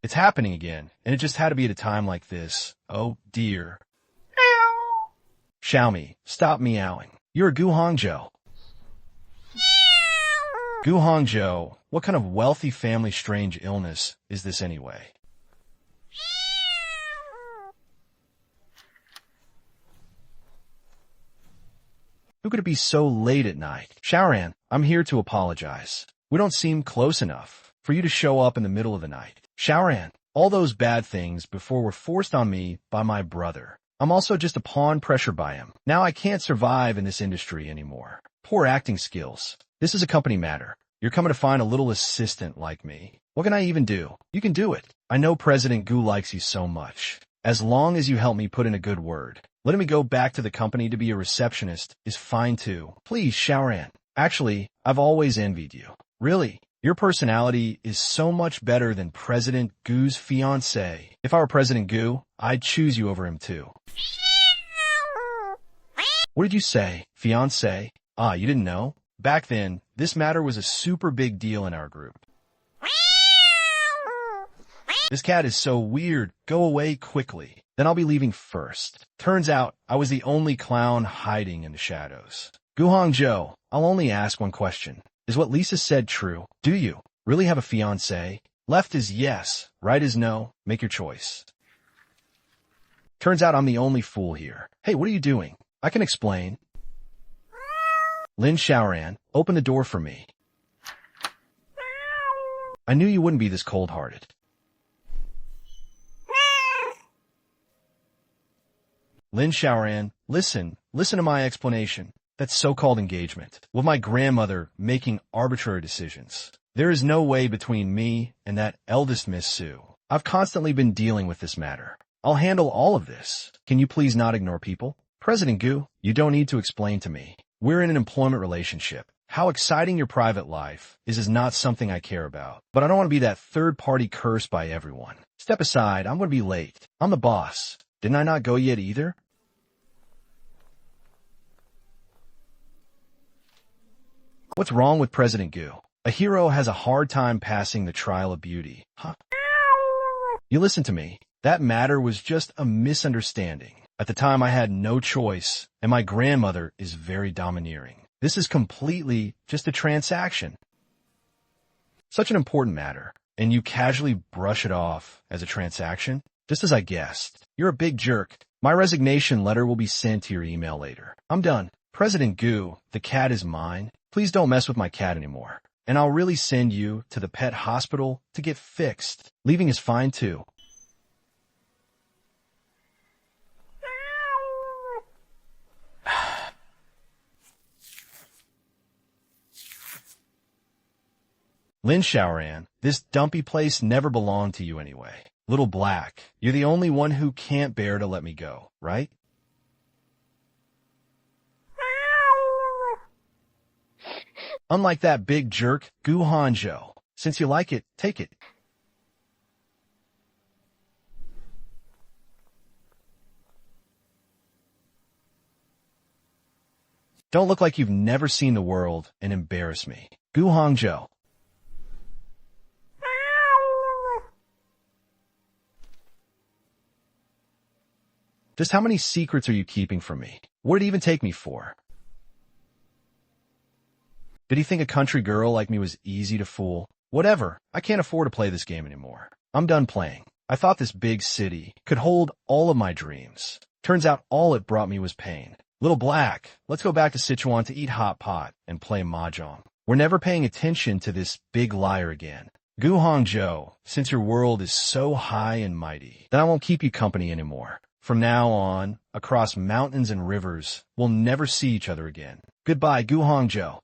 It's happening again, and it just had to be at a time like this. Oh dear. Xiaomi, stop meowing. You're a Guhanzhou. Guhanzhou, what kind of wealthy family strange illness is this anyway? Who could it be so late at night? Shaoran, I'm here to apologize. We don't seem close enough for you to show up in the middle of the night. Shaoran, all those bad things before were forced on me by my brother. I'm also just a pawn pressured by him. Now I can't survive in this industry anymore. Poor acting skills. This is a company matter. You're coming to find a little assistant like me. What can I even do? You can do it. I know President Gu likes you so much. As long as you help me put in a good word. Letting me go back to the company to be a receptionist is fine too. Please, Shaoran. Actually, I've always envied you. Really. Your personality is so much better than President Gu's fiancé. If I were President Gu, I'd choose you over him too. What did you say? Fiancé? Ah, you didn't know? Back then, this matter was a super big deal in our group. This cat is so weird. Go away quickly. Then I'll be leaving first. Turns out, I was the only clown hiding in the shadows. Gu Hongzhou, I'll only ask one question. Is what Lisa said true? Do you really have a fiancé? Left is yes, right is no. Make your choice. Turns out I'm the only fool here. Hey, what are you doing? I can explain. Lin Shaoran, open the door for me. I knew you wouldn't be this cold-hearted. Lin Shaoran, listen to my explanation. That so-called engagement, with my grandmother making arbitrary decisions. There is no way between me and that eldest Miss Sue. I've constantly been dealing with this matter. I'll handle all of this. Can you please not ignore people? President Gu, you don't need to explain to me. We're in an employment relationship. How exciting your private life is not something I care about. But I don't want to be that third-party cursed by everyone. Step aside, I'm going to be late. I'm the boss. Didn't I not go yet either? What's wrong with President Gu? A hero has a hard time passing the trial of beauty. Huh? You listen to me. That matter was just a misunderstanding. At the time, I had no choice, and my grandmother is very domineering. This is completely just a transaction. Such an important matter, and you casually brush it off as a transaction? Just as I guessed. You're a big jerk. My resignation letter will be sent to your email later. I'm done. President Gu, the cat is mine. Please don't mess with my cat anymore. And I'll really send you to the pet hospital to get fixed. Leaving is fine too. Lin Shaoran, this dumpy place never belonged to you anyway. Little Black, you're the only one who can't bear to let me go, right? Unlike that big jerk, Gu Hongzhou. Since you like it, take it. Don't look like you've never seen the world and embarrass me. Gu Hongzhou. Just how many secrets are you keeping from me? What did he even take me for? Did he think a country girl like me was easy to fool? Whatever. I can't afford to play this game anymore. I'm done playing. I thought this big city could hold all of my dreams. Turns out all it brought me was pain. Little Black, let's go back to Sichuan to eat hot pot and play mahjong. We're never paying attention to this big liar again. Gu Hongzhou, since your world is so high and mighty, then I won't keep you company anymore. From now on, across mountains and rivers, we'll never see each other again. Goodbye, Gu Hongzhou.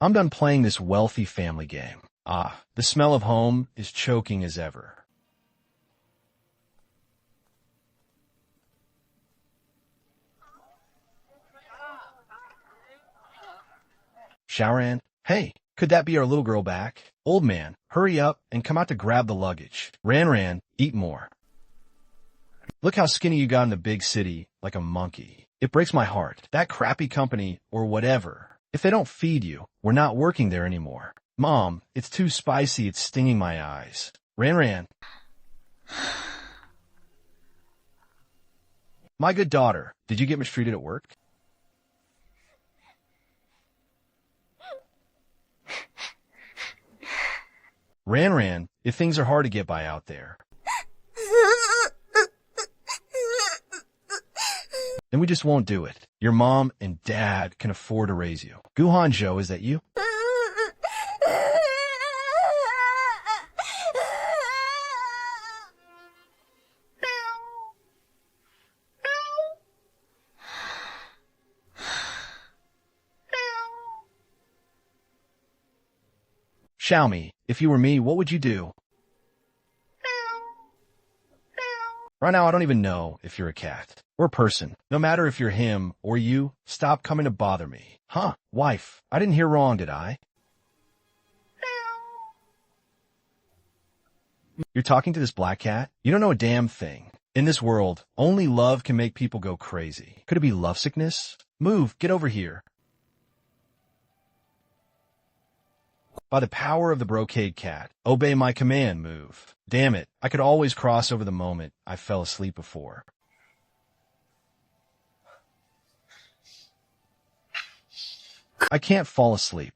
I'm done playing this wealthy family game. Ah, the smell of home is choking as ever. Shaoran, hey, could that be our little girl back? Old man, hurry up and come out to grab the luggage. Ran, eat more. Look how skinny you got in the big city, like a monkey. It breaks my heart. That crappy company, or whatever. If they don't feed you, we're not working there anymore. Mom, it's too spicy, it's stinging my eyes. Ran. My good daughter, did you get mistreated at work? Ran, if things are hard to get by out there, then we just won't do it. Your mom and dad can afford to raise you. Guhanjo, is that you? Xiaomi, if you were me, what would you do? Right now, I don't even know if you're a cat or a person. No matter if you're him or you, stop coming to bother me. Huh, wife, I didn't hear wrong, did I? You're talking to this black cat? You don't know a damn thing. In this world, only love can make people go crazy. Could it be lovesickness? Move, get over here. By the power of the brocade cat, obey my command, move. Damn it, I could always cross over the moment I fell asleep before. I can't fall asleep.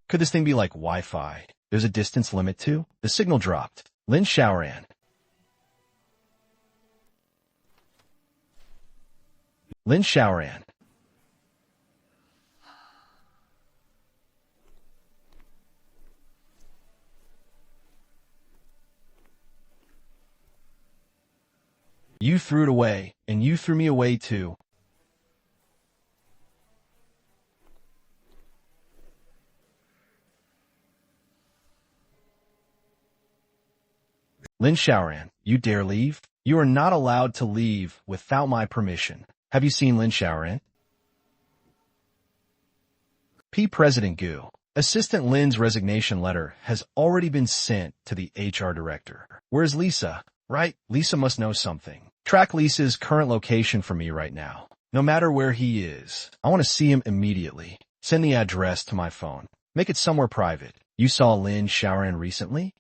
Could this thing be like Wi-Fi? There's a distance limit too? The signal dropped. Lin Xiaoran. Lin Xiaoran. You threw it away, and you threw me away too. Lin Xiaoran, you dare leave? You are not allowed to leave without my permission. Have you seen Lin Xiaoran? P. President Gu. Assistant Lin's resignation letter has already been sent to the HR director. Where's Lisa? Right, Lisa must know something. Track Lisa's current location for me right now. No matter where he is, I want to see him immediately. Send the address to my phone. Make it somewhere private. You saw Lin Xiaoran recently?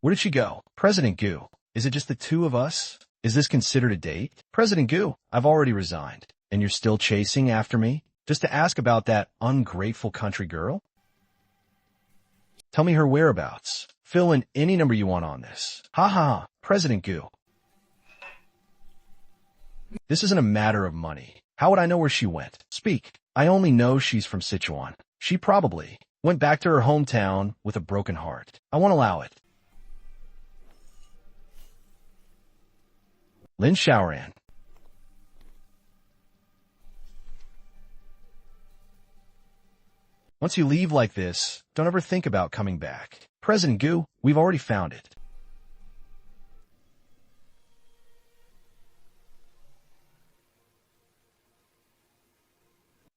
Where did she go? President Gu. Is it just the two of us? Is this considered a date? President Gu, I've already resigned. And you're still chasing after me? Just to ask about that ungrateful country girl? Tell me her whereabouts. Fill in any number you want on this. Ha ha, President Gu. This isn't a matter of money. How would I know where she went? Speak. I only know she's from Sichuan. She probably went back to her hometown with a broken heart. I won't allow it. Lin Xiaoran. Once you leave like this, don't ever think about coming back. President Gu, we've already found it.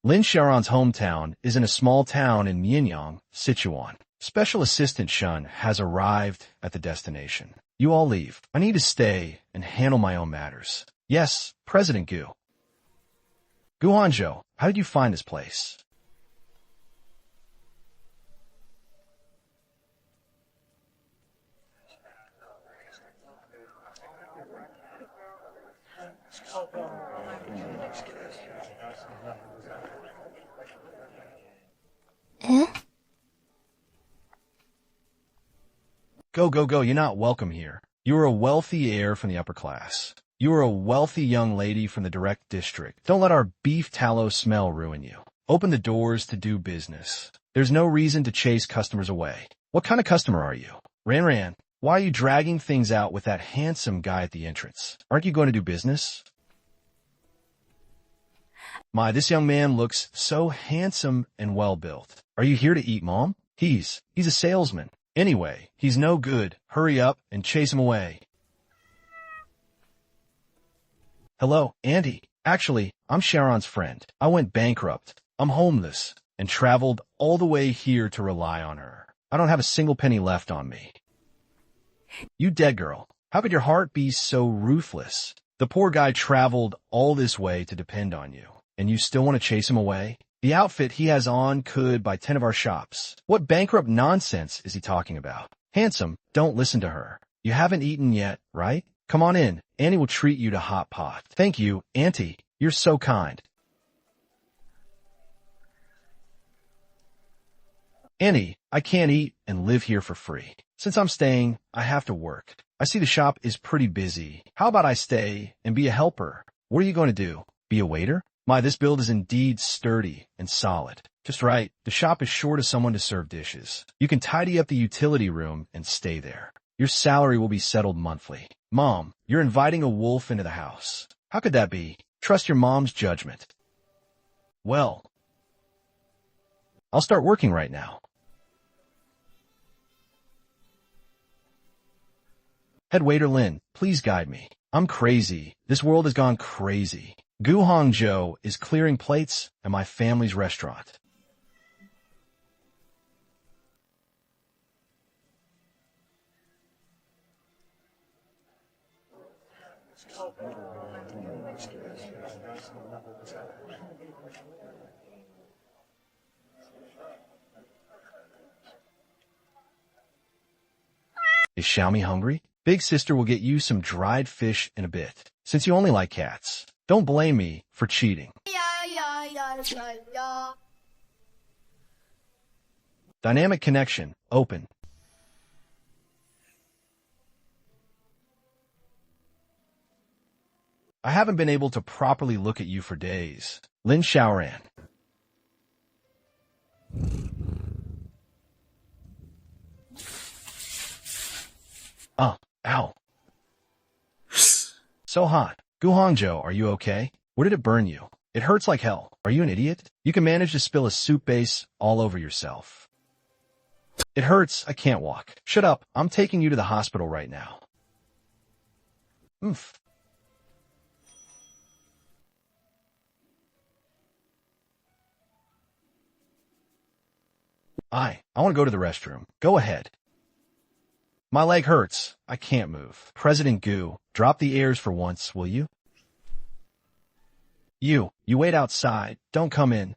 Lin Xiaoran's hometown is in a small town in Mianyang, Sichuan. Special Assistant Shun has arrived at the destination. You all leave. I need to stay and handle my own matters. Yes, President Gu. Guhanjo, how did you find this place? Go, you're not welcome here. You are a wealthy heir from the upper class. You are a wealthy young lady from the direct district. Don't let our beef tallow smell ruin you. Open the doors to do business. There's no reason to chase customers away. What kind of customer are you? Ran, why are you dragging things out with that handsome guy at the entrance? Aren't you going to do business? My, this young man looks so handsome and well-built. Are you here to eat, Mom? He's a salesman. Anyway, he's no good. Hurry up and chase him away. Hello, Auntie. Actually, I'm Sharon's friend. I went bankrupt. I'm homeless and traveled all the way here to rely on her. I don't have a single penny left on me. You dead girl. How could your heart be so ruthless? The poor guy traveled all this way to depend on you, and you still want to chase him away? The outfit he has on could buy 10 of our shops. What bankrupt nonsense is he talking about? Handsome, don't listen to her. You haven't eaten yet, right? Come on in. Annie will treat you to hot pot. Thank you, Auntie. You're so kind. Annie, I can't eat and live here for free. Since I'm staying, I have to work. I see the shop is pretty busy. How about I stay and be a helper? What are you going to do? Be a waiter? My, this build is indeed sturdy and solid. Just right. The shop is short of someone to serve dishes. You can tidy up the utility room and stay there. Your salary will be settled monthly. Mom, you're inviting a wolf into the house. How could that be? Trust your mom's judgment. Well, I'll start working right now. Head waiter Lin, please guide me. I'm crazy. This world has gone crazy. Gu Hongzhou is clearing plates at my family's restaurant. Is Xiaomi hungry? Big sister will get you some dried fish in a bit, since you only like cats. Don't blame me for cheating. Dynamic connection, open. I haven't been able to properly look at you for days. Lin Xiaoran. Ow. So hot. Gu Hongzhou, are you okay? Where did it burn you? It hurts like hell. Are you an idiot? You can manage to spill a soup base all over yourself. It hurts. I can't walk. Shut up. I'm taking you to the hospital right now. Oof. I want to go to the restroom. Go ahead. My leg hurts. I can't move. President Gu, drop the airs for once, will you? You wait outside. Don't come in.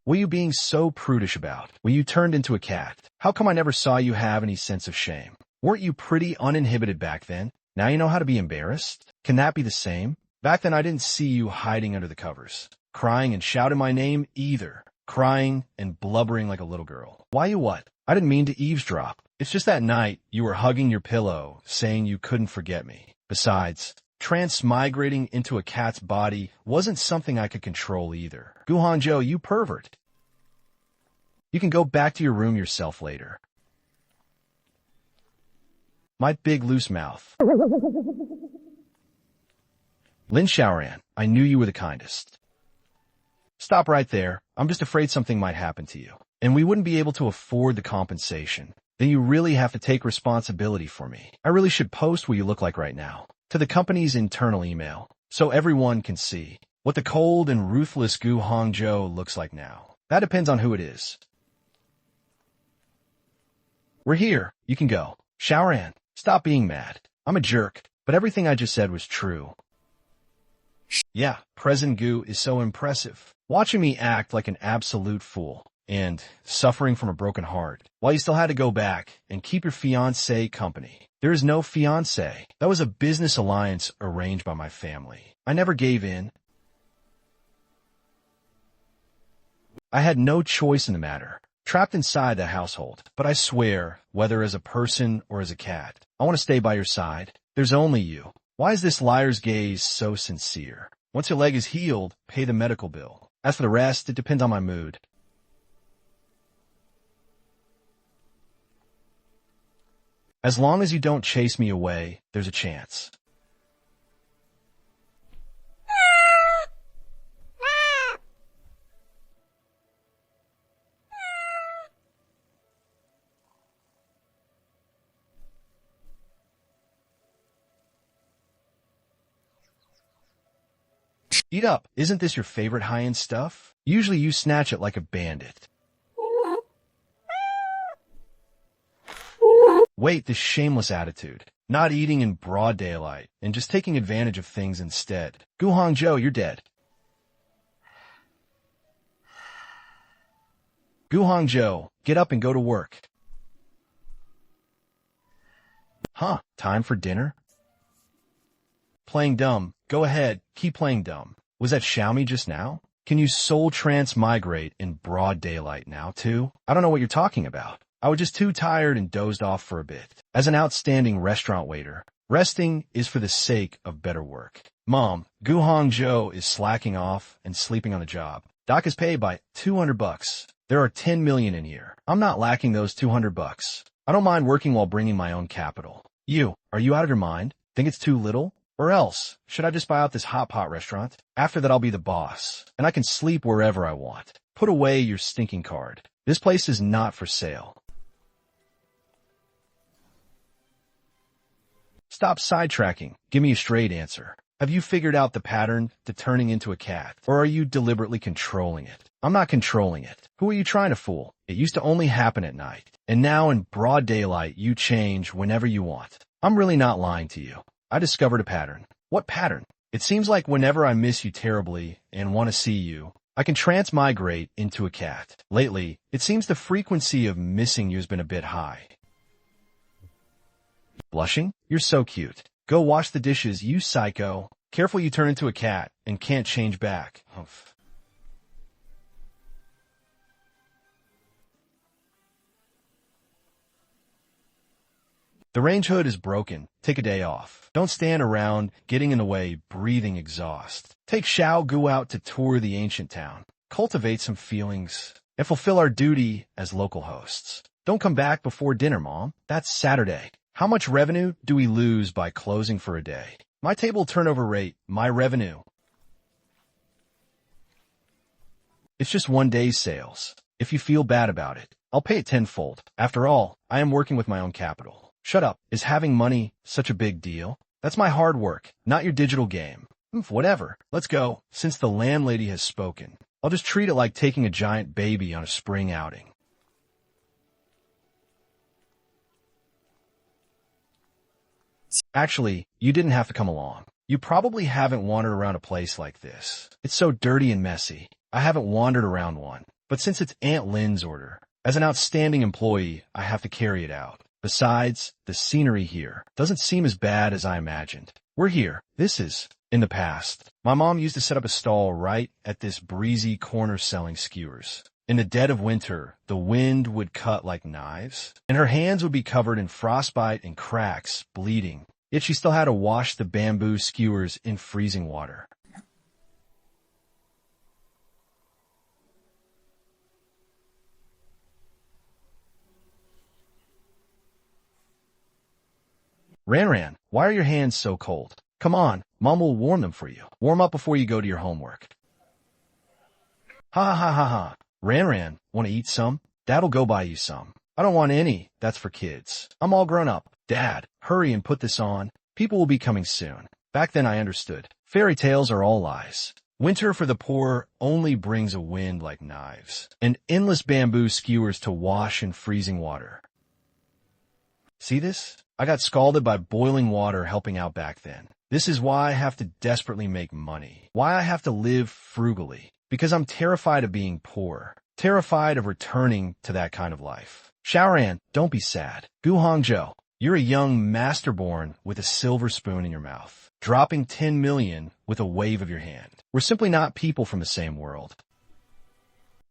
What are you being so prudish about? When you turned into a cat, how come I never saw you have any sense of shame? Weren't you pretty uninhibited back then? Now you know how to be embarrassed? Can that be the same? Back then I didn't see you hiding under the covers, crying and shouting my name either. Crying and blubbering like a little girl. Why you what? I didn't mean to eavesdrop. It's just that night you were hugging your pillow, saying you couldn't forget me. Besides, transmigrating into a cat's body wasn't something I could control either. Gu Hongzhou, you pervert. You can go back to your room yourself later. My big loose mouth. Lin Xiaoran, I knew you were the kindest. Stop right there. I'm just afraid something might happen to you, and we wouldn't be able to afford the compensation. Then you really have to take responsibility for me. I really should post what you look like right now to the company's internal email, so everyone can see what the cold and ruthless Gu Hongzhou looks like now. That depends on who it is. We're here. You can go. Xiaoran, stop being mad. I'm a jerk, but everything I just said was true. Yeah, President Gu is so impressive. Watching me act like an absolute fool and suffering from a broken heart while you still had to go back and keep your fiancé company. There is no fiancé. That was a business alliance arranged by my family. I never gave in. I had no choice in the matter. Trapped inside the household. But I swear, whether as a person or as a cat, I want to stay by your side. There's only you. Why is this liar's gaze so sincere? Once your leg is healed, pay the medical bill. As for the rest, it depends on my mood. As long as you don't chase me away, there's a chance. Eat up. Isn't this your favorite high-end stuff? Usually you snatch it like a bandit. Wait, this shameless attitude. Not eating in broad daylight and just taking advantage of things instead. Gu Hongzhou, you're dead. Gu Hangzhou, get up and go to work. Huh, time for dinner? Playing dumb. Go ahead, keep playing dumb. Was that Xiaomi just now? Can you soul transmigrate in broad daylight now, too? I don't know what you're talking about. I was just too tired and dozed off for a bit. As an outstanding restaurant waiter, resting is for the sake of better work. Mom, Gu Hangzhou is slacking off and sleeping on the job. Doc is paid by $200. There are 10 million in here. I'm not lacking those $200. I don't mind working while bringing my own capital. Are you out of your mind? Think it's too little? Or else, should I just buy out this hot pot restaurant? After that, I'll be the boss, and I can sleep wherever I want. Put away your stinking card. This place is not for sale. Stop sidetracking. Give me a straight answer. Have you figured out the pattern to turning into a cat? Or are you deliberately controlling it? I'm not controlling it. Who are you trying to fool? It used to only happen at night. And now in broad daylight, you change whenever you want. I'm really not lying to you. I discovered a pattern. What pattern? It seems like whenever I miss you terribly and want to see you, I can transmigrate into a cat. Lately, it seems the frequency of missing you has been a bit high. Blushing? You're so cute. Go wash the dishes, you psycho. Careful you turn into a cat and can't change back. Oof. The range hood is broken. Take a day off. Don't stand around, getting in the way, breathing exhaust. Take Xiao Gu out to tour the ancient town. Cultivate some feelings and fulfill our duty as local hosts. Don't come back before dinner, Mom. That's Saturday. How much revenue do we lose by closing for a day? My table turnover rate, my revenue. It's just one day's sales. If you feel bad about it, I'll pay it tenfold. After all, I am working with my own capital. Shut up. Is having money such a big deal? That's my hard work, not your digital game. Whatever. Let's go. Since the landlady has spoken, I'll just treat it like taking a giant baby on a spring outing. Actually, you didn't have to come along. You probably haven't wandered around a place like this. It's so dirty and messy. I haven't wandered around one. But since it's Aunt Lynn's order, as an outstanding employee, I have to carry it out. Besides, the scenery here doesn't seem as bad as I imagined. We're here. This is in the past. My mom used to set up a stall right at this breezy corner selling skewers. In the dead of winter, the wind would cut like knives, and her hands would be covered in frostbite and cracks, bleeding. Yet she still had to wash the bamboo skewers in freezing water. Ran, why are your hands so cold? Come on, Mom will warm them for you. Warm up before you go to your homework. Ha ha ha ha ha. Ran, want to eat some? Dad'll go buy you some. I don't want any. That's for kids. I'm all grown up. Dad, hurry and put this on. People will be coming soon. Back then I understood. Fairy tales are all lies. Winter for the poor only brings a wind like knives, and endless bamboo skewers to wash in freezing water. See this? I got scalded by boiling water helping out back then. This is why I have to desperately make money. Why I have to live frugally. Because I'm terrified of being poor. Terrified of returning to that kind of life. Xiaoran, don't be sad. Gu Hangzhou, you're a young masterborn with a silver spoon in your mouth. Dropping 10 million with a wave of your hand. We're simply not people from the same world.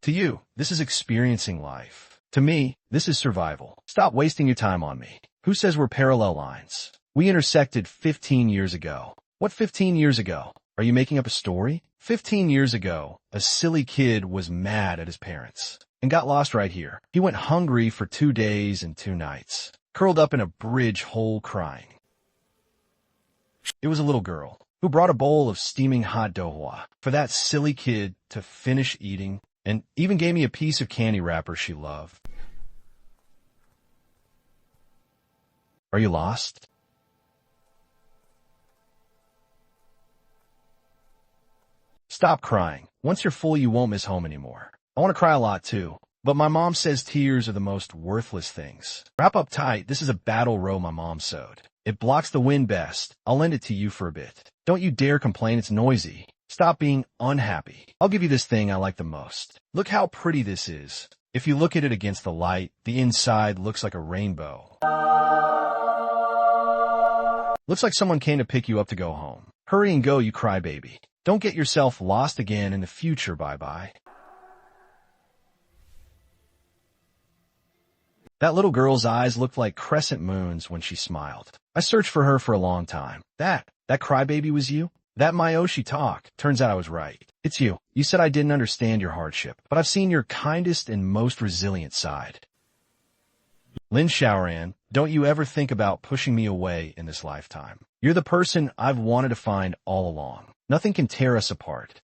To you, this is experiencing life. To me, this is survival. Stop wasting your time on me. Who says we're parallel lines? We intersected 15 years ago. What 15 years ago? Are you making up a story? 15 years ago, a silly kid was mad at his parents and got lost right here. He went hungry for 2 days and 2 nights, curled up in a bridge hole crying. It was a little girl who brought a bowl of steaming hot manhwa for that silly kid to finish eating and even gave me a piece of candy wrapper she loved. Are you lost? Stop crying. Once you're full, you won't miss home anymore. I want to cry a lot too, but my mom says tears are the most worthless things. Wrap up tight. This is a battle robe my mom sewed. It blocks the wind best. I'll lend it to you for a bit. Don't you dare complain. It's noisy. Stop being unhappy. I'll give you this thing I like the most. Look how pretty this is. If you look at it against the light, the inside looks like a rainbow. Looks like someone came to pick you up to go home. Hurry and go, you crybaby. Don't get yourself lost again in the future, bye-bye. That little girl's eyes looked like crescent moons when she smiled. I searched for her for a long time. That crybaby was you? That Mayoshi talk. Turns out I was right. It's you. You said I didn't understand your hardship, but I've seen your kindest and most resilient side. Lin Xiaoran, don't you ever think about pushing me away in this lifetime. You're the person I've wanted to find all along. Nothing can tear us apart.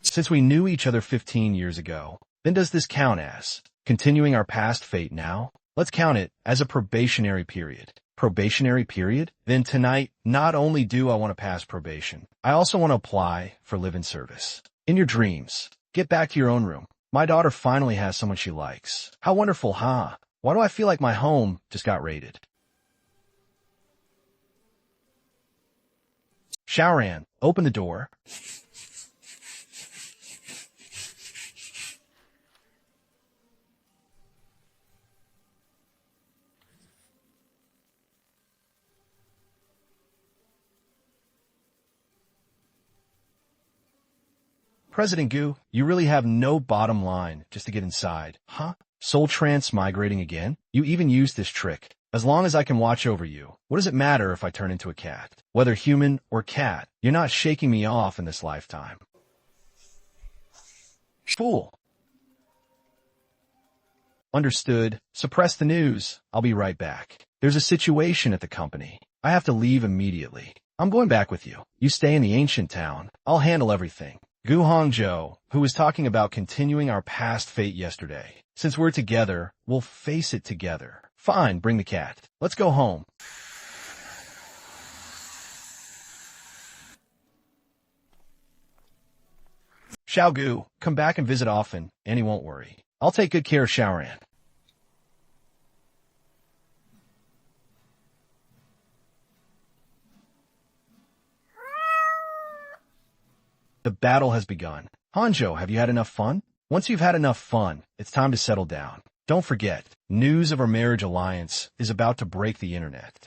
Since we knew each other 15 years ago, then does this count as continuing our past fate now? Let's count it as a probationary period. Probationary period? Then tonight, not only do I want to pass probation, I also want to apply for live-in service. In your dreams, get back to your own room. My daughter finally has someone she likes. How wonderful, huh? Why do I feel like my home just got raided? Xiaoran, open the door. President Gu, you really have no bottom line just to get inside, huh? Soul transmigrating again? You even used this trick. As long as I can watch over you, what does it matter if I turn into a cat? Whether human or cat, you're not shaking me off in this lifetime. Fool. Understood. Suppress the news. I'll be right back. There's a situation at the company. I have to leave immediately. I'm going back with you. You stay in the ancient town. I'll handle everything. Gu Hongzhou, who was talking about continuing our past fate yesterday. Since we're together, we'll face it together. Fine, bring the cat. Let's go home. Xiao Gu, come back and visit often, and he won't worry. I'll take good care of Xiaoran. The battle has begun. Hanzhou, have you had enough fun? Once you've had enough fun, it's time to settle down. Don't forget, news of our marriage alliance is about to break the internet.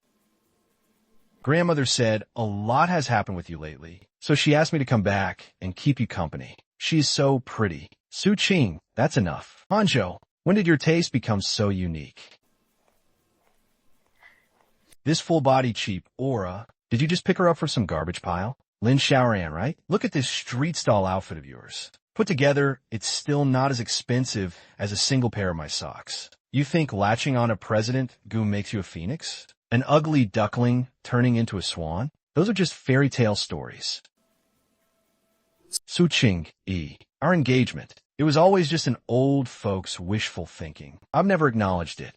Grandmother said a lot has happened with you lately, so she asked me to come back and keep you company. She's so pretty. Su Qing, that's enough. Hanzhou, when did your taste become so unique? This full-body cheap aura, did you just pick her up from some garbage pile? Lin Xiaoran, right? Look at this street-style outfit of yours. Put together, it's still not as expensive as a single pair of my socks. You think latching on a president Gu makes you a phoenix? An ugly duckling turning into a swan? Those are just fairy tale stories. Su Qing, our engagement. It was always just an old folks' wishful thinking. I've never acknowledged it.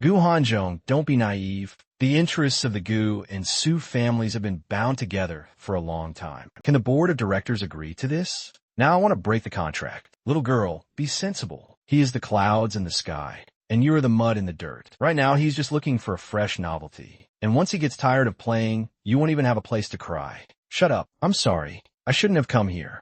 Gu Hanzhong, don't be naive. The interests of the Gu and Su families have been bound together for a long time. Can the board of directors agree to this? Now I want to break the contract. Little girl, be sensible. He is the clouds and the sky, and you are the mud and the dirt. Right now, he's just looking for a fresh novelty. And once he gets tired of playing, you won't even have a place to cry. Shut up. I'm sorry. I shouldn't have come here.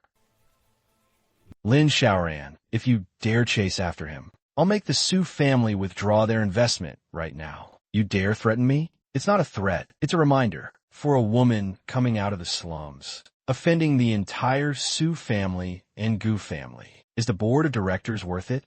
Lin Xiaoran, if you dare chase after him, I'll make the Su family withdraw their investment right now. You dare threaten me? It's not a threat. It's a reminder. For a woman coming out of the slums, offending the entire Su family and Gu family. Is the board of directors worth it?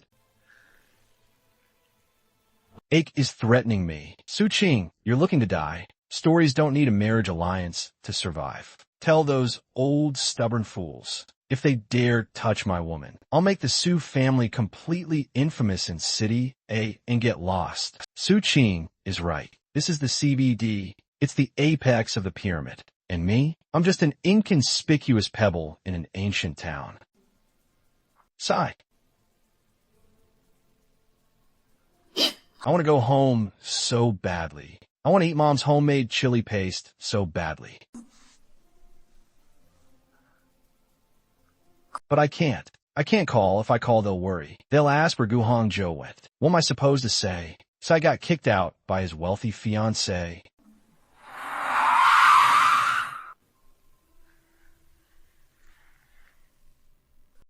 Ake is threatening me. Su Qing, you're looking to die. Stories don't need a marriage alliance to survive. Tell those old stubborn fools. If they dare touch my woman, I'll make the Su family completely infamous in City A and get lost. Su Qing is right. This is the CBD. It's the apex of the pyramid. And me? I'm just an inconspicuous pebble in an ancient town. Sigh. I want to go home so badly. I want to eat Mom's homemade chili paste so badly. But I can't. I can't call. If I call, they'll worry. They'll ask where Gu Hongzhou went. What am I supposed to say? So I got kicked out by his wealthy fiancée.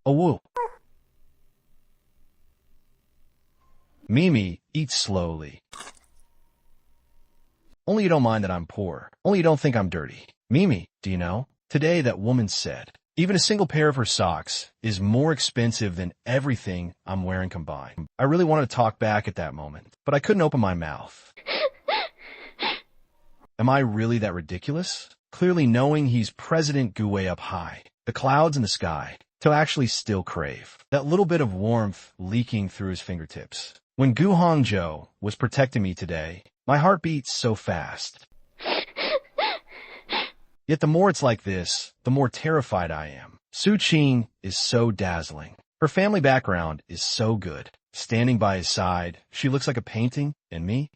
Oh woo. Mimi, eat slowly. Only you don't mind that I'm poor. Only you don't think I'm dirty. Mimi, do you know? Today that woman said, even a single pair of her socks is more expensive than everything I'm wearing combined. I really wanted to talk back at that moment, but I couldn't open my mouth. Am I really that ridiculous? Clearly knowing he's President Gu way up high, the clouds in the sky, to actually still crave that little bit of warmth leaking through his fingertips. When Gu Hongzhou was protecting me today, my heart beats so fast. Yet the more it's like this, the more terrified I am. Su Qing is so dazzling. Her family background is so good. Standing by his side, she looks like a painting, and me?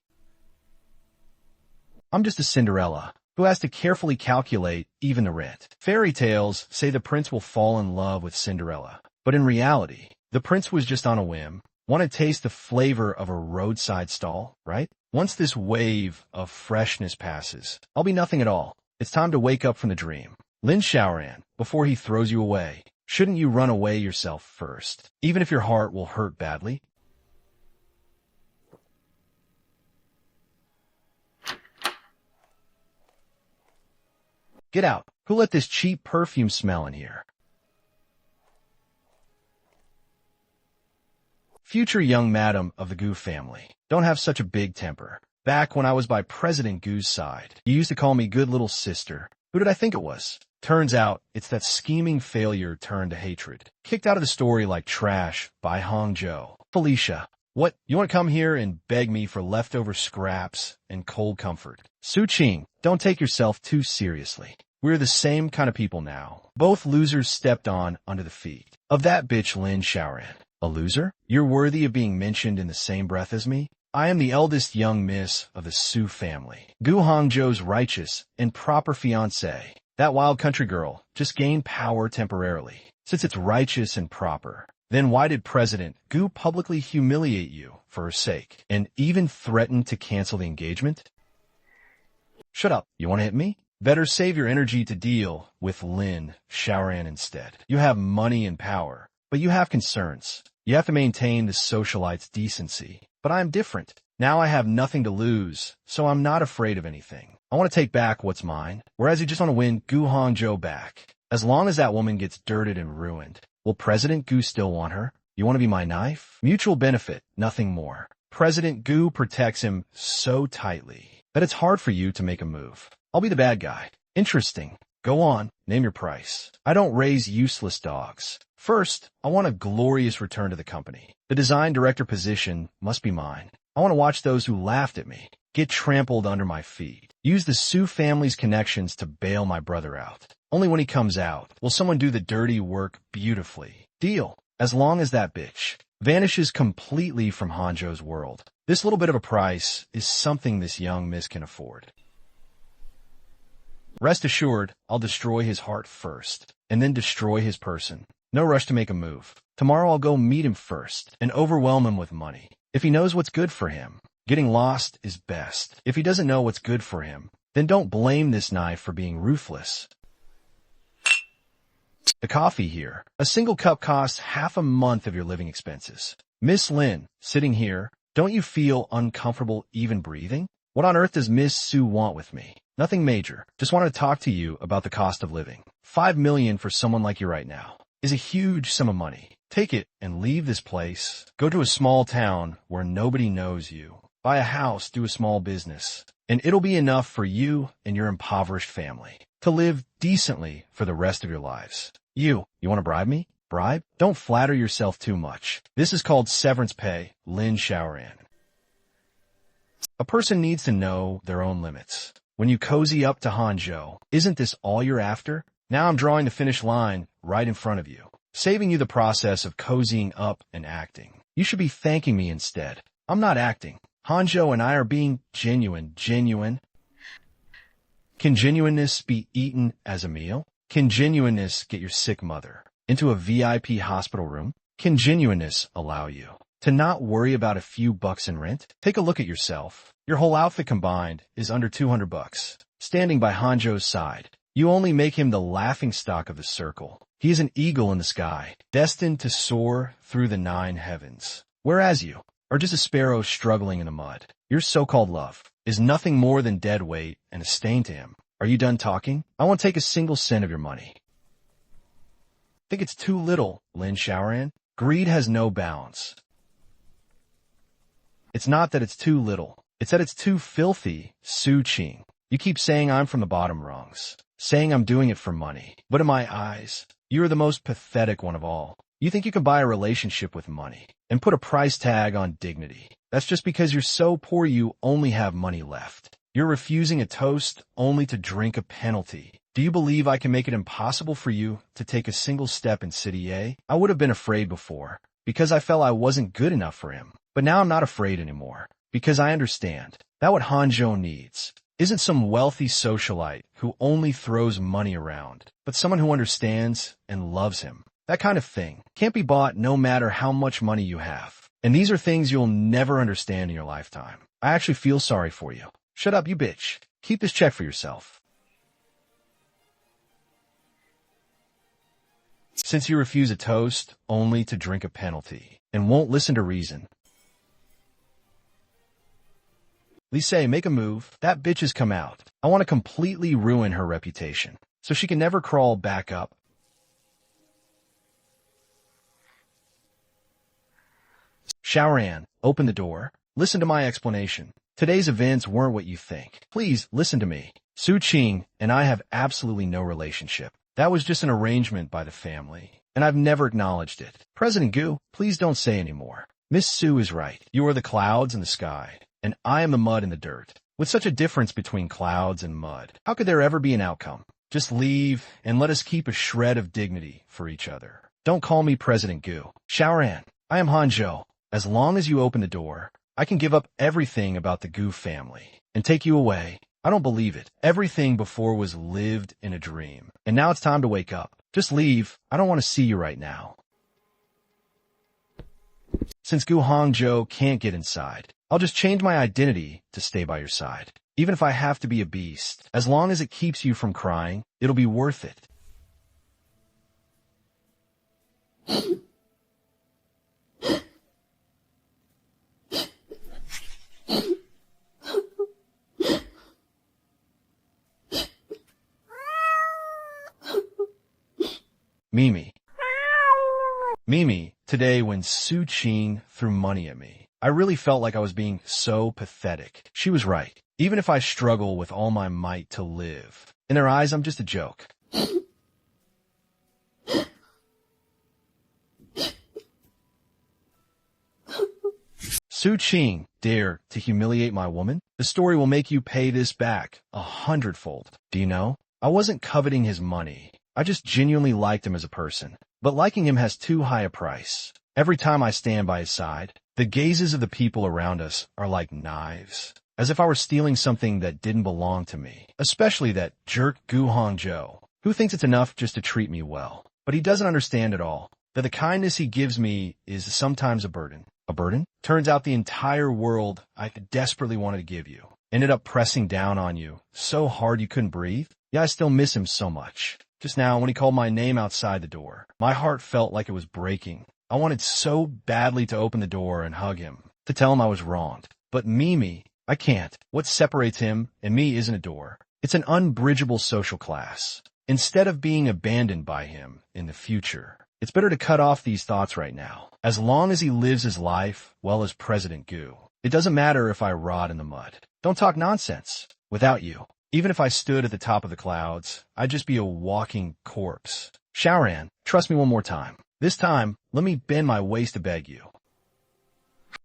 I'm just a Cinderella who has to carefully calculate even the rent. Fairy tales say the prince will fall in love with Cinderella, but in reality, the prince was just on a whim. Want to taste the flavor of a roadside stall, right? Once this wave of freshness passes, I'll be nothing at all. It's time to wake up from the dream. Lin Xiaoran, before he throws you away, shouldn't you run away yourself first, even if your heart will hurt badly? Get out. Who let this cheap perfume smell in here? Future young madam of the Gu family, don't have such a big temper. Back when I was by President Gu's side, you used to call me good little sister. Who did I think it was? Turns out, it's that scheming failure turned to hatred. Kicked out of the story like trash by Hongzhou. Felicia, what? You want to come here and beg me for leftover scraps and cold comfort? Su Qing, don't take yourself too seriously. We're the same kind of people now. Both losers stepped on under the feet of that bitch Lin Xiaoran. A loser? You're worthy of being mentioned in the same breath as me? I am the eldest young miss of the Su family. Gu Hongzhou's righteous and proper fiancée. That wild country girl just gained power temporarily. Since it's righteous and proper, then why did President Gu publicly humiliate you for her sake and even threaten to cancel the engagement? Shut up. You want to hit me? Better save your energy to deal with Lin Xiaoran instead. You have money and power, but you have concerns. You have to maintain the socialite's decency. But I am different. Now I have nothing to lose, so I'm not afraid of anything. I want to take back what's mine, whereas you just want to win Gu Hongzhou back. As long as that woman gets dirted and ruined, will President Gu still want her? You want to be my knife? Mutual benefit, nothing more. President Gu protects him so tightly that it's hard for you to make a move. I'll be the bad guy. Interesting. Go on, name your price. I don't raise useless dogs. First, I want a glorious return to the company. The design director position must be mine. I want to watch those who laughed at me get trampled under my feet. Use the Su family's connections to bail my brother out. Only when he comes out will someone do the dirty work beautifully. Deal. As long as that bitch vanishes completely from Hongzhou's world. This little bit of a price is something this young miss can afford. Rest assured, I'll destroy his heart first, and then destroy his person. No rush to make a move. Tomorrow I'll go meet him first and overwhelm him with money. If he knows what's good for him, getting lost is best. If he doesn't know what's good for him, then don't blame this knife for being ruthless. The coffee here. A single cup costs half a month of your living expenses. Miss Lin, sitting here, don't you feel uncomfortable even breathing? What on earth does Miss Su want with me? Nothing major. Just wanted to talk to you about the cost of living. $5 million for someone like you right now is a huge sum of money. Take it and leave this place. Go to a small town where nobody knows you. Buy a house, do a small business, and it'll be enough for you and your impoverished family to live decently for the rest of your lives. You want to bribe me? Bribe? Don't flatter yourself too much. This is called severance pay, Lin Xiaoran. A person needs to know their own limits. When you cozy up to Hongzhou, isn't this all you're after? Now I'm drawing the finish line right in front of you, saving you the process of cozying up and acting. You should be thanking me instead. I'm not acting. Hongzhou and I are being genuine. Genuine? Can genuineness be eaten as a meal? Can genuineness get your sick mother into a VIP hospital room? Can genuineness allow you to not worry about a few bucks in rent? Take a look at yourself. Your whole outfit combined is under $200. Standing by Hongzhou's side, You only make him the laughingstock of the circle. He is an eagle in the sky, destined to soar through the 9 heavens. Whereas you are just a sparrow struggling in the mud. Your so-called love is nothing more than dead weight and a stain to him. Are you done talking? I won't take a single cent of your money. Think it's too little, Lin Xiaoran? Greed has no bounds. It's not that it's too little. It's that it's too filthy, Su Qing. You keep saying I'm from the bottom rungs, saying I'm doing it for money. But in my eyes, you are the most pathetic one of all. You think you can buy a relationship with money and put a price tag on dignity. That's just because you're so poor you only have money left. You're refusing a toast only to drink a penalty. Do you believe I can make it impossible for you to take a single step in City A? I would have been afraid before, because I felt I wasn't good enough for him. But now I'm not afraid anymore, because I understand that what Hanzhou needs isn't some wealthy socialite who only throws money around, but someone who understands and loves him. That kind of thing can't be bought no matter how much money you have. And these are things you'll never understand in your lifetime. I actually feel sorry for you. Shut up, you bitch. Keep this check for yourself. Since you refuse a toast only to drink a penalty and won't listen to reason. Lise, make a move. That bitch has come out. I want to completely ruin her reputation so she can never crawl back up. Xiaoran, open the door. Listen to my explanation. Today's events weren't what you think. Please, listen to me. Su Qing and I have absolutely no relationship. That was just an arrangement by the family, and I've never acknowledged it. President Gu, please don't say anymore. Miss Su is right. You are the clouds in the sky, and I am the mud in the dirt. With such a difference between clouds and mud, how could there ever be an outcome? Just leave, and let us keep a shred of dignity for each other. Don't call me President Gu. Xiaoran, I am Hanzhou. As long as you open the door, I can give up everything about the Gu family and take you away. I don't believe it. Everything before was lived in a dream. And now it's time to wake up. Just leave. I don't want to see you right now. Since Gu Hongzhou can't get inside, I'll just change my identity to stay by your side. Even if I have to be a beast, as long as it keeps you from crying, it'll be worth it. Mimi, today when Su Qing threw money at me, I really felt like I was being so pathetic. She was right. Even if I struggle with all my might to live, in their eyes I'm just a joke. Su Qing dare to humiliate my woman? The story will make you pay this back 100-fold. Do you know? I wasn't coveting his money. I just genuinely liked him as a person. But liking him has too high a price. Every time I stand by his side, the gazes of the people around us are like knives, as if I were stealing something that didn't belong to me. Especially that jerk Gu Hongzhou, who thinks it's enough just to treat me well. But he doesn't understand at all that the kindness he gives me is sometimes a burden. A burden? Turns out the entire world I desperately wanted to give you ended up pressing down on you so hard you couldn't breathe. Yeah, I still miss him so much. Just now, when he called my name outside the door, my heart felt like it was breaking. I wanted so badly to open the door and hug him, to tell him I was wronged. But Mimi, I can't. What separates him and me isn't a door. It's an unbridgeable social class. Instead of being abandoned by him in the future, it's better to cut off these thoughts right now. As long as he lives his life well as President Gu, it doesn't matter if I rot in the mud. Don't talk nonsense. Without you, even if I stood at the top of the clouds, I'd just be a walking corpse. Xiaoran, trust me one more time. This time, let me bend my waist to beg you.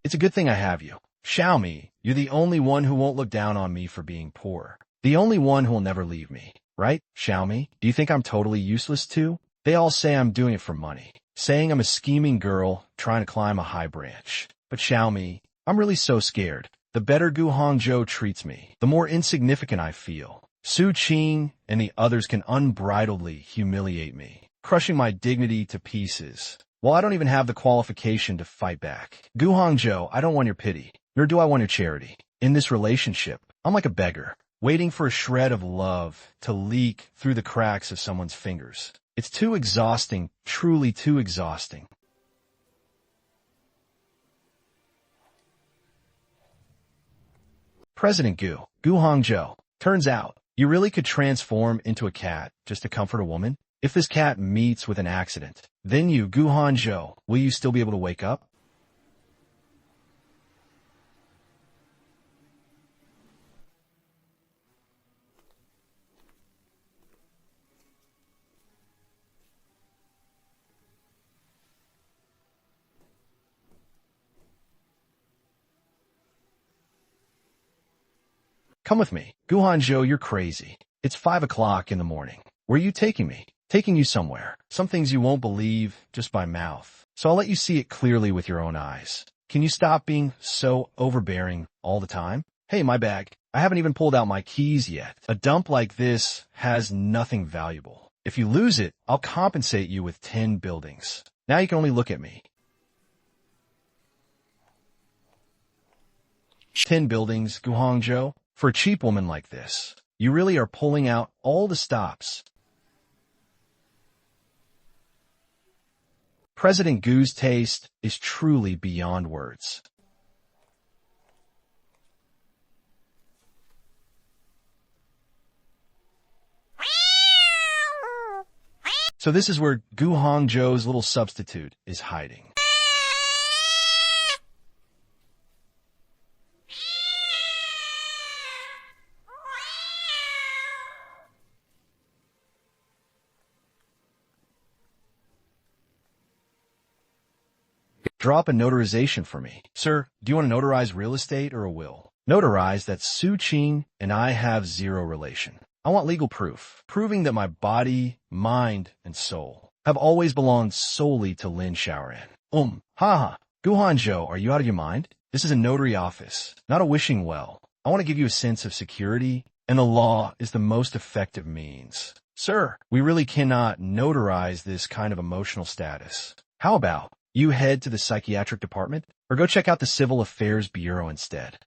It's a good thing I have you. Xiaomi, you're the only one who won't look down on me for being poor. The only one who will never leave me. Right, Xiaomi? Do you think I'm totally useless too? They all say I'm doing it for money, saying I'm a scheming girl trying to climb a high branch. But Xiaomi, I'm really so scared. The better Gu Hongzhou treats me, the more insignificant I feel. Su Qing and the others can unbridledly humiliate me, crushing my dignity to pieces, while I don't even have the qualification to fight back. Gu Hongzhou, I don't want your pity, nor do I want your charity. In this relationship, I'm like a beggar, waiting for a shred of love to leak through the cracks of someone's fingers. It's too exhausting, truly too exhausting. President Gu Hongzhou. Turns out, you really could transform into a cat just to comfort a woman? If this cat meets with an accident, then you, Gu Hongzhou, will you still be able to wake up? Come with me. Gu Hongzhou, you're crazy. It's 5 o'clock in the morning. Where are you taking me? Taking you somewhere. Some things you won't believe just by mouth. So I'll let you see it clearly with your own eyes. Can you stop being so overbearing all the time? Hey, my bag. I haven't even pulled out my keys yet. A dump like this has nothing valuable. If you lose it, I'll compensate you with 10 buildings. Now you can only look at me. 10 buildings, Gu Hongzhou? For a cheap woman like this, you really are pulling out all the stops. President Gu's taste is truly beyond words. So this is where Gu Hongzhou's little substitute is hiding. Drop a notarization for me. Sir, do you want to notarize real estate or a will? Notarize that Su Qing and I have zero relation. I want legal proof, proving that my body, mind, and soul have always belonged solely to Lin Xiaoran. Haha. Gu Hongzhou, are you out of your mind? This is a notary office, not a wishing well. I want to give you a sense of security, and the law is the most effective means. Sir, we really cannot notarize this kind of emotional status. How about you head to the psychiatric department, or go check out the Civil Affairs Bureau instead?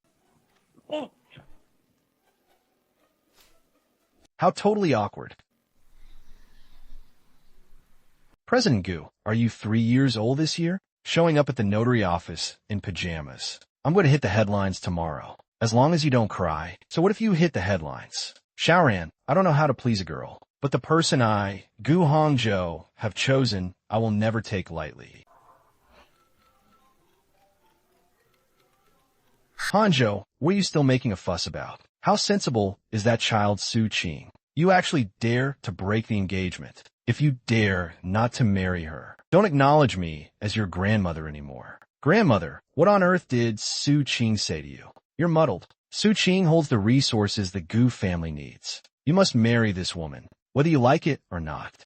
How totally awkward. President Gu, are you 3 years old this year? Showing up at the notary office in pajamas. I'm going to hit the headlines tomorrow, as long as you don't cry. So what if you hit the headlines? Xiaoran, I don't know how to please a girl, but the person I, Gu Hongzhou, have chosen, I will never take lightly. Hongzhou, what are you still making a fuss about? How sensible is that child Su Qing? You actually dare to break the engagement. If you dare not to marry her, don't acknowledge me as your grandmother anymore. Grandmother, what on earth did Su Qing say to you? You're muddled. Su Qing holds the resources the Gu family needs. You must marry this woman, whether you like it or not.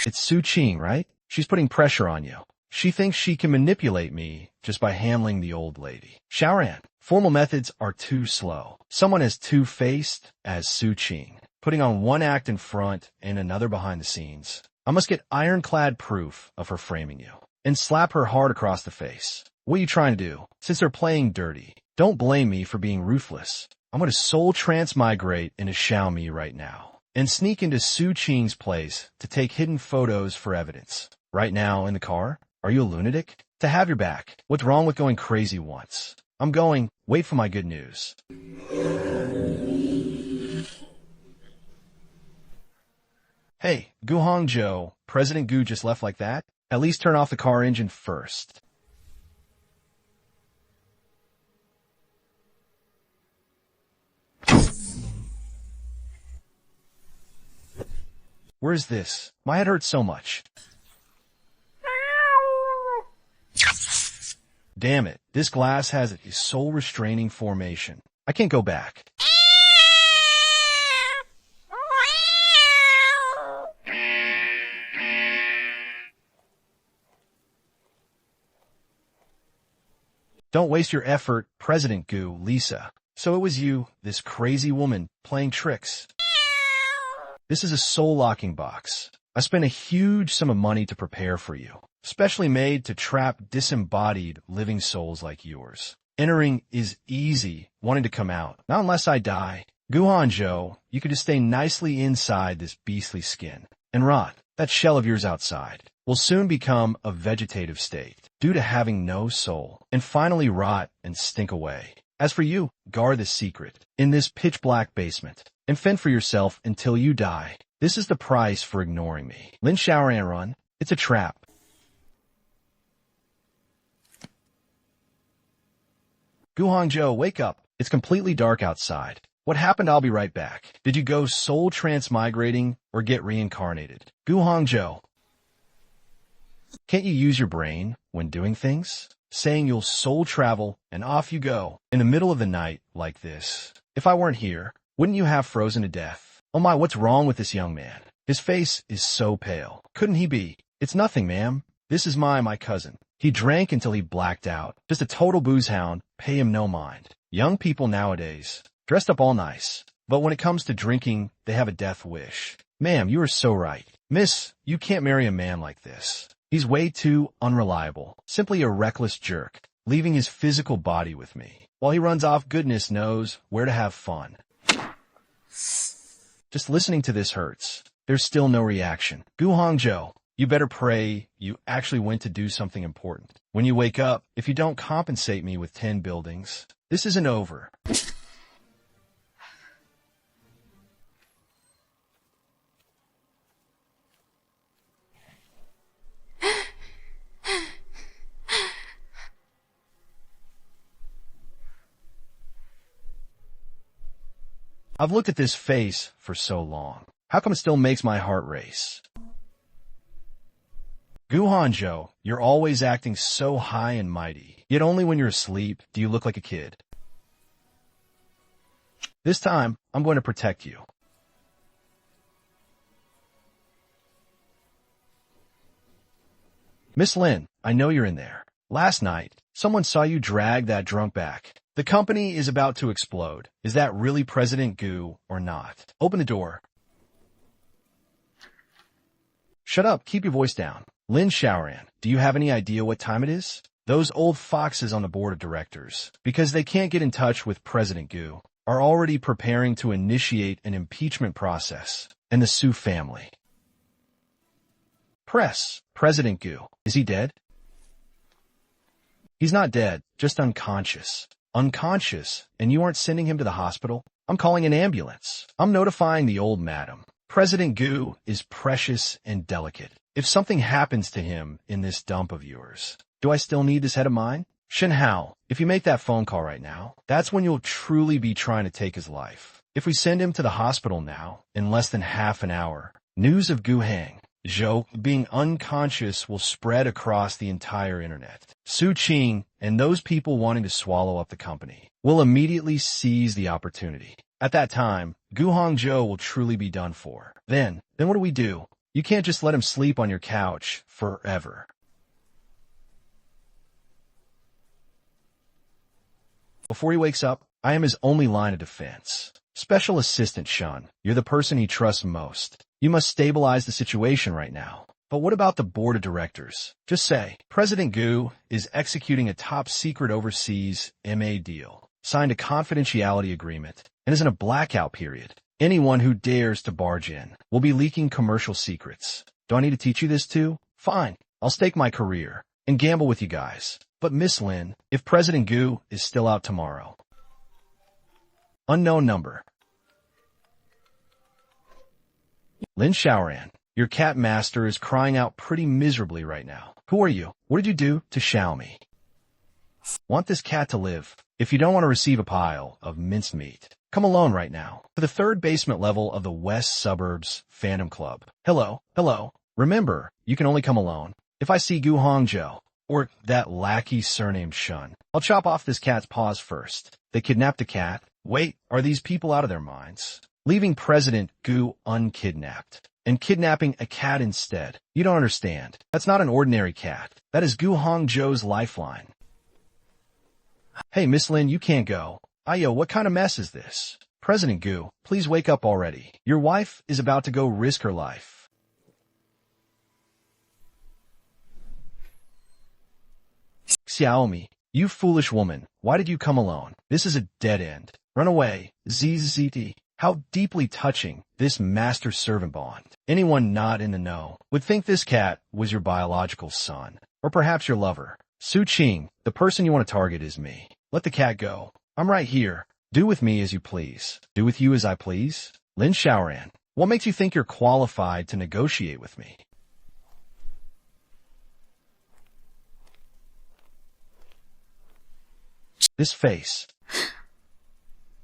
It's Su Qing, right? She's putting pressure on you. She thinks she can manipulate me just by handling the old lady. Xiaoran, formal methods are too slow. Someone as two-faced as Su Qing, putting on one act in front and another behind the scenes. I must get ironclad proof of her framing you, and slap her hard across the face. What are you trying to do? Since they're playing dirty, don't blame me for being ruthless. I'm going to soul transmigrate into Xiaomi right now, and sneak into Su Qing's place to take hidden photos for evidence. Right now, in the car? Are you a lunatic? To have your back. What's wrong with going crazy once? I'm going. Wait for my good news. Hey, Gu Hongzhou, President Gu just left like that? At least turn off the car engine first. Where's this? My head hurts so much. Damn it, this glass has a soul-restraining formation. I can't go back. Don't waste your effort, President Gu, Lisa. So it was you, this crazy woman, playing tricks. This is a soul-locking box. I spent a huge sum of money to prepare for you, specially made to trap disembodied living souls like yours. Entering is easy, wanting to come out. Not unless I die. Guhanjo, you could just stay nicely inside this beastly skin and rot. That shell of yours outside will soon become a vegetative state due to having no soul and finally rot and stink away. As for you, guard the secret in this pitch-black basement and fend for yourself until you die. This is the price for ignoring me. Lin shower and run. It's a trap. Guhangzhou, wake up. It's completely dark outside. What happened? I'll be right back. Did you go soul transmigrating or get reincarnated? Guhangzhou. Can't you use your brain when doing things? Saying you'll soul travel and off you go in the middle of the night like this. If I weren't here, wouldn't you have frozen to death? Oh my, what's wrong with this young man? His face is so pale. Couldn't he be? It's nothing, ma'am. This is my cousin. He drank until he blacked out. Just a total booze hound. Pay him no mind. Young people nowadays, dressed up all nice. But when it comes to drinking, they have a death wish. Ma'am, you are so right. Miss, you can't marry a man like this. He's way too unreliable. Simply a reckless jerk, leaving his physical body with me. While he runs off, goodness knows where to have fun. Just listening to this hurts. There's still no reaction. Guhangzhou, you better pray you actually went to do something important. When you wake up, if you don't compensate me with 10 buildings, this isn't over. I've looked at this face for so long. How come it still makes my heart race? Guhangzhou, you're always acting so high and mighty, yet only when you're asleep do you look like a kid. This time, I'm going to protect you. Miss Lin, I know you're in there. Last night, someone saw you drag that drunk back. The company is about to explode. Is that really President Gu or not? Open the door. Shut up. Keep your voice down. Lin Xiaoran, do you have any idea what time it is? Those old foxes on the board of directors, because they can't get in touch with President Gu, are already preparing to initiate an impeachment process and the Su family. Press. President Gu. Is he dead? He's not dead, just unconscious. Unconscious, and you aren't sending him to the hospital? I'm calling an ambulance. I'm notifying the old madam. President Gu is precious and delicate. If something happens to him in this dump of yours, do I still need this head of mine? Shen Hao, if you make that phone call right now, that's when you'll truly be trying to take his life. If we send him to the hospital now, in less than half an hour, news of Gu Hang, Zhou being unconscious will spread across the entire internet. Su Qing and those people wanting to swallow up the company will immediately seize the opportunity. At that time, Guhangzhou will truly be done for. Then what do we do? You can't just let him sleep on your couch forever. Before he wakes up, I am his only line of defense. Special Assistant Shun, you're the person he trusts most. You must stabilize the situation right now. But what about the board of directors? Just say, President Gu is executing a top-secret overseas MA deal, signed a confidentiality agreement, and is in a blackout period. Anyone who dares to barge in will be leaking commercial secrets. Do I need to teach you this too? Fine, I'll stake my career and gamble with you guys. But Miss Lin, if President Gu is still out tomorrow. Unknown number. Lin Xiaoran, your cat master is crying out pretty miserably right now. Who are you? What did you do to Xiaomi? Want this cat to live. If you don't want to receive a pile of minced meat, come alone right now to the third basement level of the West Suburbs Phantom Club. Hello. Remember, you can only come alone. If I see Gu Hangzhou, or that lackey surnamed Shun, I'll chop off this cat's paws first. They kidnapped a cat. Wait, are these people out of their minds? Leaving President Gu unkidnapped and kidnapping a cat instead. You don't understand. That's not an ordinary cat. That is Gu Hangzhou's lifeline. Hey, Miss Lin, you can't go. Io, what kind of mess is this? President Gu, please wake up already. Your wife is about to go risk her life. Xiaomi, you foolish woman, why did you come alone? This is a dead end. Run away, ZZT. How deeply touching this master-servant bond. Anyone not in the know would think this cat was your biological son, or perhaps your lover. Su Qing, the person you want to target is me. Let the cat go. I'm right here. Do with me as you please. Do with you as I please. Lin Xiaoran, what makes you think you're qualified to negotiate with me? This face.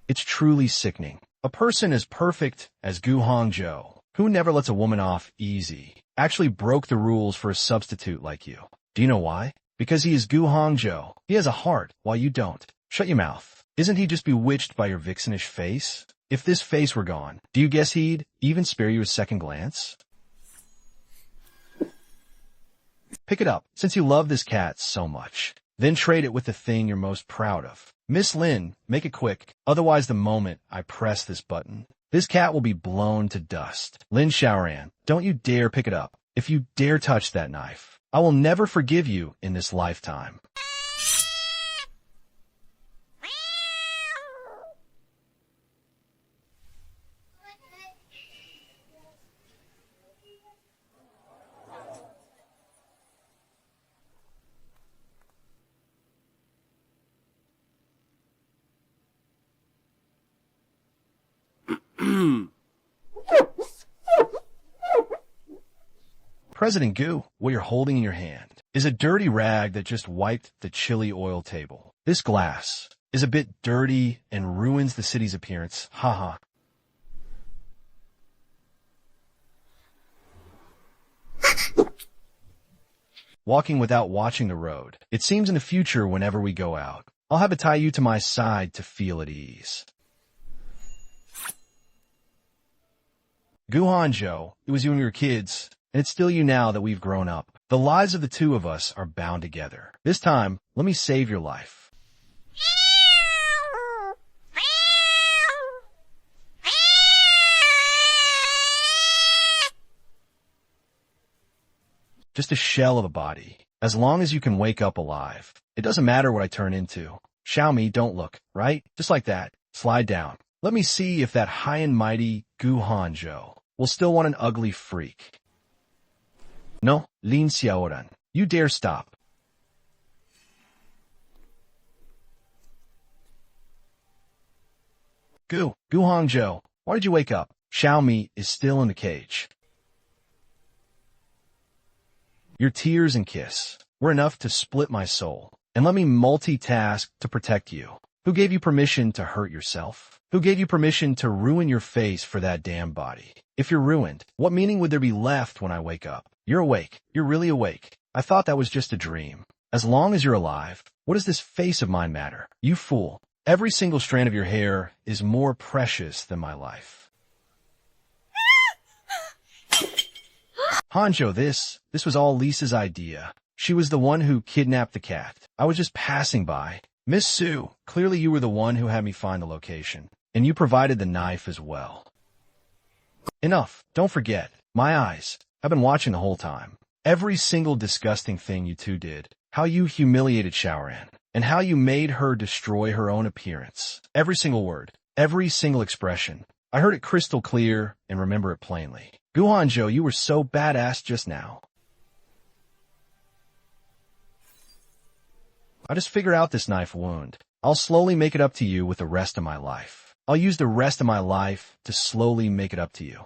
It's truly sickening. A person as perfect as Gu Hongzhou, who never lets a woman off easy, actually broke the rules for a substitute like you. Do you know why? Because he is Gu Hongzhou. He has a heart, while you don't. Shut your mouth. Isn't he just bewitched by your vixenish face? If this face were gone, do you guess he'd even spare you a second glance? Pick it up, since you love this cat so much. Then trade it with the thing you're most proud of. Miss Lin, make it quick, otherwise the moment I press this button, this cat will be blown to dust. Lin Xiaoran, don't you dare pick it up. If you dare touch that knife, I will never forgive you in this lifetime. President Gu, what you're holding in your hand is a dirty rag that just wiped the chili oil table. This glass is a bit dirty and ruins the city's appearance. Haha. Walking without watching the road. It seems in the future whenever we go out, I'll have to tie you to my side to feel at ease. Gu Hongzhou, it was you when we were kids, and it's still you now that we've grown up. The lives of the two of us are bound together. This time, let me save your life. Just a shell of a body. As long as you can wake up alive. It doesn't matter what I turn into. Xiaomi, don't look, right? Just like that. Slide down. Let me see if that high and mighty Gu Hongzhou will still want an ugly freak. No, Lin Xiaoran, you dare stop. Gu Hongzhou, why did you wake up? Xiaomi is still in the cage. Your tears and kiss were enough to split my soul, and let me multitask to protect you. Who gave you permission to hurt yourself? Who gave you permission to ruin your face for that damn body? If you're ruined, what meaning would there be left when I wake up? You're awake. You're really awake. I thought that was just a dream. As long as you're alive, what does this face of mine matter? You fool. Every single strand of your hair is more precious than my life. Hanzhou, this was all Lisa's idea. She was the one who kidnapped the cat. I was just passing by. Miss Sue, clearly you were the one who had me find the location, and you provided the knife as well. Enough. Don't forget. My eyes. I've been watching the whole time. Every single disgusting thing you two did. How you humiliated Xiaoran, and how you made her destroy her own appearance. Every single word. Every single expression. I heard it crystal clear and remember it plainly. Gu Hongzhou, you were so badass just now. I just figured out this knife wound. I'll slowly make it up to you with the rest of my life. I'll use the rest of my life to slowly make it up to you.